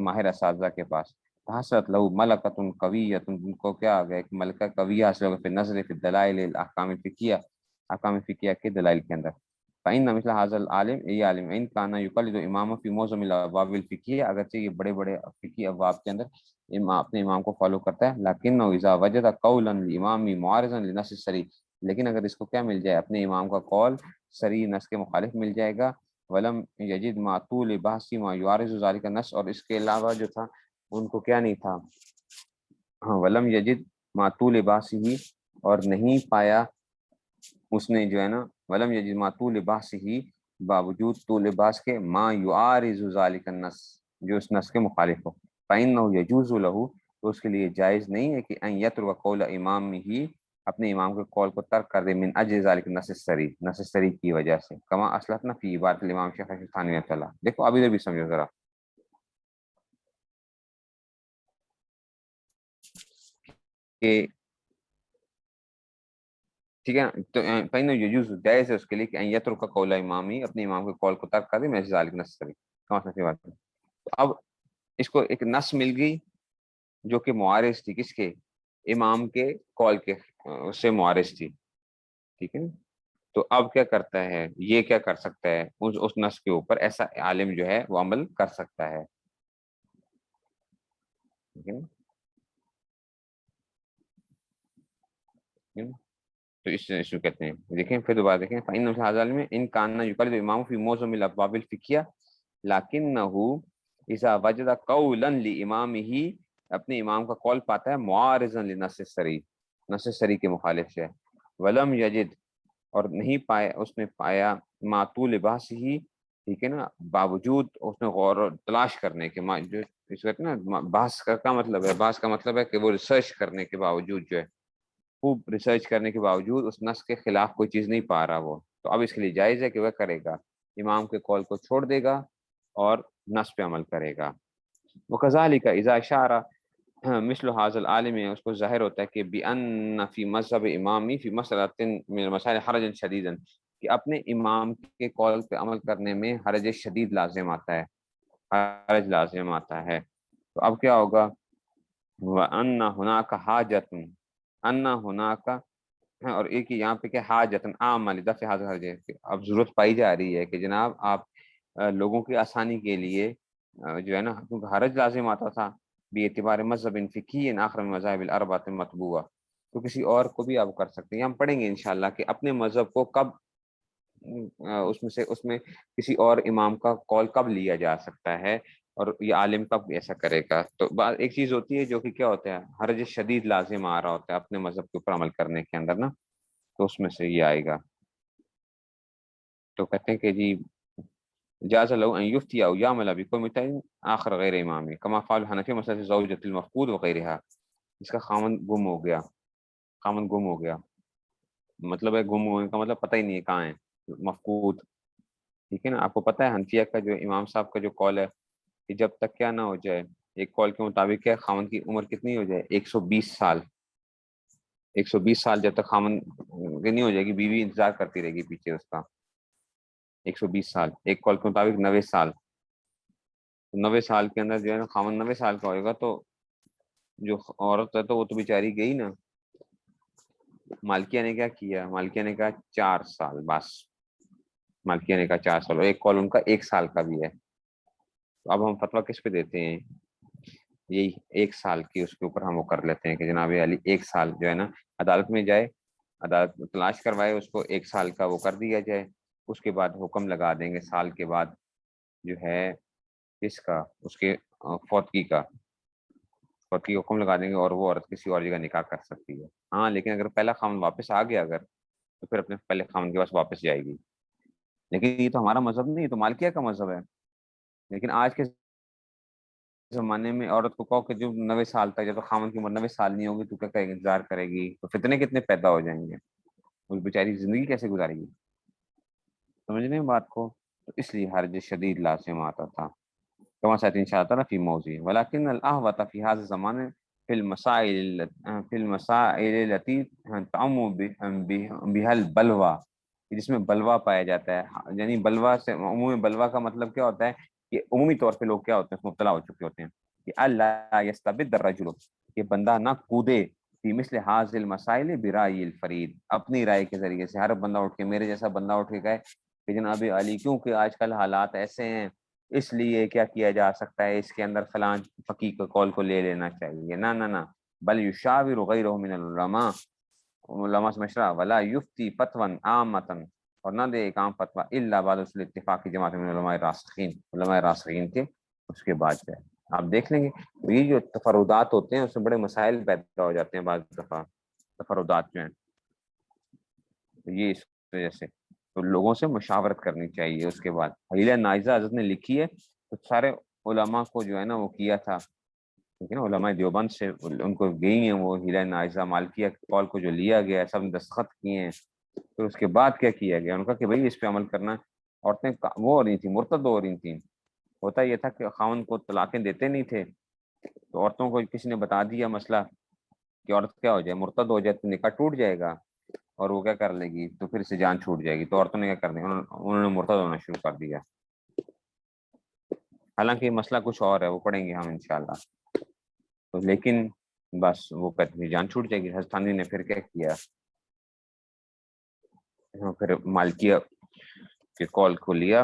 ماہر اساتذہ کے پاس، حاصلت لہو ملکۃ قویۃ، ان کو کیا آ گیا ایک ملکہ قویہ حاصل ہو گیا فی نظر فی الدلائل الاحکام الفقہیہ، احکام فقہیہ کے دلائل کے اندر، فإن مثل هذا العالم، یہ عالم ان کان یقلد امام فی معظم الابواب الفقہیہ، اگرچہ یہ بڑے بڑے فقہی ابواب کے اندر اپنے امام کو فالو کرتا ہے، لیکن اذا وجد قولا لامام معارضا لنص الصریح، لیکن اگر اس کو کیا مل جائے اپنے امام کا قول صریح نص کے مخالف مل جائے گا، ولم یجد مع طول بحث ما یعارض ذلك النص، اور اس کے علاوہ جو تھا ان کو کیا نہیں تھا، ہاں، ولم یجد مع طول بحث ہی، اور نہیں پایا اس نے جو ہے نا، ولم یجد مع طول بحث ہی، باوجود طول بحث کے، ما یعارض ذلك النص، جو اس نص کے مخالف ہو، فإنه يجوز له، تو اس کے لیے جائز نہیں ہے کہ ان یترک قول امام ہی، اپنے امام کے قول کو ترک کر دے، من اجل ذلك النص الصریح، نص صریح کی وجہ سے، کما اسلفنا فی عبارت الامام شیخ الثانی رحمۃ اللہ، دیکھو ابھی ادھر بھی سمجھو ذرا کہ ٹھیک ہے، تو فإنه يجوز، جائز ہے اس کے لیے کہ ان یترک قول امام ہی، اپنے امام کے قول کو ترک کر دے، من اجل ذلك النص الصریح، کما اسلفنا فی بات، تو اب اس کو ایک نص مل گئی جو کہ معارض تھی کس کے، امام کے قول کے، اس سے معارض تھی، ٹھیک ہے، تو اب کیا کرتا ہے، یہ کیا کر سکتا ہے، اس نص کے اوپر ایسا عالم جو ہے وہ عمل کر سکتا ہے، ٹھیک ہے نا؟ تو اس کو کہتے ہیں، دیکھیں پھر دوبارہ دیکھیں، فإن مثل هذا العلم ان كان يقلد الامام في معظم الابواب الفقهيه لكنه اذا وجد قولا لامامه، اپنے امام کا قول پاتا ہے معارضا للنص الصریح، نص صریح کے مخالف سے، ولم یجد، اور نہیں پایا اس نے پایا، معطول بحث ہی، ٹھیک ہے نا، باوجود اس نے غور و تلاش کرنے کے، جو اس وقت نا بحث کا مطلب ہے، بحث کا مطلب ہے کہ وہ ریسرچ کرنے کے باوجود جو ہے، خوب ریسرچ کرنے کے باوجود اس نص کے خلاف کوئی چیز نہیں پا رہا وہ، تو اب اس کے لیے جائز ہے کہ وہ کرے گا، امام کے قول کو چھوڑ دے گا اور نص پہ عمل کرے گا، وکذالک اذا اشار مثل هذا العالم، اس کو ظاہر ہوتا ہے کہ بان فی مذہب امامی فی مسئلۃ من المسائل حرج شدیدا، کہ اپنے امام کے قول پہ عمل کرنے میں حرج شدید لازم آتا ہے، حرج لازم آتا ہے، تو اب کیا ہوگا، وان هناك حاجۃ، ان هناك، اور ایک ہی یہاں پہ کہ حاجت عام لدفع حاضر حرج، اب ضرورت پائی جا رہی ہے کہ جناب آپ لوگوں کی آسانی کے لیے جو ہے نا، کیونکہ حرج لازم آتا تھا بی اعتبار مذہب فقہی آخر مذاہب الاربعۃ مطبوعہ، تو کسی اور کو بھی آپ کر سکتے ہیں، ہم پڑھیں گے انشاءاللہ کہ اپنے مذہب کو کب اس میں کسی اور امام کا قول کب لیا جا سکتا ہے، اور یہ عالم کب ایسا کرے گا، تو ایک چیز ہوتی ہے جو کہ کیا ہوتا ہے، حرج شدید لازم آ رہا ہوتا ہے اپنے مذہب کے اوپر عمل کرنے کے اندر نا، تو اس میں سے یہ آئے گا، تو کہتے ہیں کہ جی جاز له ان يفتي او يعمل بكل متعين آخر غیر امامی، کما فعل الحنفی مثلا زوجۃ المفقود وغیرها، جس کا خامن گم ہو گیا، خامن گم ہو گیا، مطلب ہے گم ہونے کا مطلب پتہ ہی نہیں ہے کہاں ہے، مفقود، ٹھیک ہے نا، آپ کو پتہ ہے حنفیہ کا جو امام صاحب کا جو قول ہے کہ جب تک کیا نہ ہو جائے، ایک قول کے مطابق کیا خامن کی عمر کتنی ہو جائے، 120 سال، 120 سال جب تک خامن نہیں ہو جائے گی، بیوی انتظار کرتی رہے گی پیچھے اس کا، 120 سال، ایک قول کے مطابق 90 سال، 90 سال کے اندر جو ہے نا خامن 90 سال کا ہوئے گا، تو جو عورت ہے تو وہ تو بیچاری گئی نا، مالکیہ نے کیا کیا؟ مالکیہ نے کہا 4 سال بس، مالکیہ نے کہا 4 سال، اور ایک قول ان کا 1 سال کا بھی ہے۔ تو اب ہم فتویٰ کس پہ دیتے ہیں؟ یہی 1 سال کی اس کے اوپر ہم وہ کر لیتے ہیں کہ جناب علی 1 سال جو ہے نا عدالت میں جائے، عدالت تلاش کروائے اس کو، 1 سال کا وہ کر دیا جائے، اس کے بعد حکم لگا دیں گے سال کے بعد جو ہے اس کا، اس کے فوتگی کا، فوتگی کا حکم لگا دیں گے، اور وہ عورت کسی اور جگہ نکاح کر سکتی ہے۔ ہاں لیکن اگر پہلا خاوند واپس آ گیا اگر، تو پھر اپنے پہلے خاوند کے پاس واپس جائے گی۔ لیکن یہ تو ہمارا مذہب نہیں، یہ تو مالکیہ کا مذہب ہے۔ لیکن آج کے زمانے میں عورت کو کہو کہ جو 90 سال تک، جب تو خاوند کی عمر 90 سال نہیں ہوگی تو کیا انتظار کرے گی؟ تو فتنے کتنے پیدا ہو جائیں گے، اس بیچاری زندگی کیسے گزارے گی؟ سمجھنے بات کو؟ تو اس لیے حرج شدید لازم آتا تھا، کما ساتھ ان شاء اللہ فی موضوع ولکن الاحوط فی هذا الزمان فی المسائل التي تعم بها البلوى، جس میں بلوا پایا جاتا ہے، یعنی بلوا سے عمومی بلوا کا مطلب کیا ہوتا ہے کہ عمومی طور پہ لوگ کیا ہوتے ہیں، اس میں مبتلا ہو چکے ہوتے ہیں، کہ اللہ یستبد الرجل، کہ بندہ نہ کودے فی مثل هذه المسائل برائے الفرید، اپنی رائے کے ذریعے سے۔ ہر بندہ اٹھ کے، میرے جیسا بندہ اٹھ کے کہے کہ جناب علی کیونکہ آج کل حالات ایسے ہیں اس لیے کیا کیا جا سکتا ہے، اس کے اندر فلاں فقیہ کے قول کو لے لینا چاہیے، نہ بل یشاور غیرہ من العلماء، علماء سے مشورہ، ولا یفتی فتوا عامتا، اور نہ دے ایک عام فتویٰ، الا بعد اصول اتفاق کی جماعت من علماء راسخین، علماء راسخین کے اس کے بعد جو ہے آپ دیکھ لیں گے یہ جو تفردات ہوتے ہیں اس میں بڑے مسائل پیدا ہو جاتے ہیں بعض دفعہ، تفردات جو ہیں، تو یہ اس وجہ سے تو لوگوں سے مشاورت کرنی چاہیے۔ اس کے بعد حلیہ نائزہ حضرت نے لکھی ہے تو سارے علماء کو جو ہے نا وہ کیا تھا، لیکن علماء دیوبند سے ان کو گئی ہیں وہ حلیہ نائزہ، مالکیہ قول کو جو لیا گیا ہے، سب نے دستخط کیے ہیں، پھر اس کے بعد کیا کیا گیا، ان کا کہ بھائی اس پہ عمل کرنا۔ عورتیں وہ ہو رہی تھیں، مرتد ہو رہی تھیں، ہوتا یہ تھا کہ خاوند کو طلاقیں دیتے نہیں تھے، تو عورتوں کو کسی نے بتا دیا مسئلہ کہ عورت کیا ہو جائے، مرتد ہو جائے تو نکاح ٹوٹ جائے گا، اور وہ کیا کر لے گی تو پھر سے جان چھوٹ جائے گی، تو عورتوں نے کیا کر دیا، انہوں نے مرتد ہونا شروع کر دیا۔ حالانکہ مسئلہ کچھ اور ہے، وہ پڑھیں گے ہم انشاءاللہ، تو لیکن بس وہ کہتے ہیں جان چھوٹ جائے گی۔ حضرت ثانی نے پھر کیا کیا، پھر مالکیہ کے قول کو لیا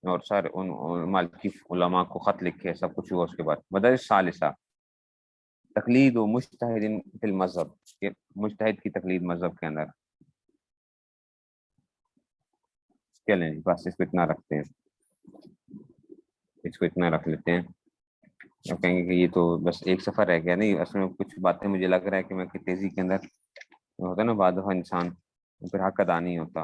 اور سارے ان مالکی علماء کو خط لکھے، سب کچھ ہوا۔ اس کے بعد مدارس ثالثہ تقلید و مجتہد فی المذہب، کہ مجتہد کی تقلید مذہب کے اندر، چلیں جی بس اس کو اتنا رکھتے ہیں، اس کو اتنا رکھ لیتے ہیں، اب کہیں گے کہ یہ تو بس ایک سفر رہ گیا، نہیں اصل میں کچھ باتیں مجھے لگ رہا ہے کہ میں تیزی کے اندر ہوتا ہے نا بعد دفعہ انسان پھر حق ادا نہیں ہوتا۔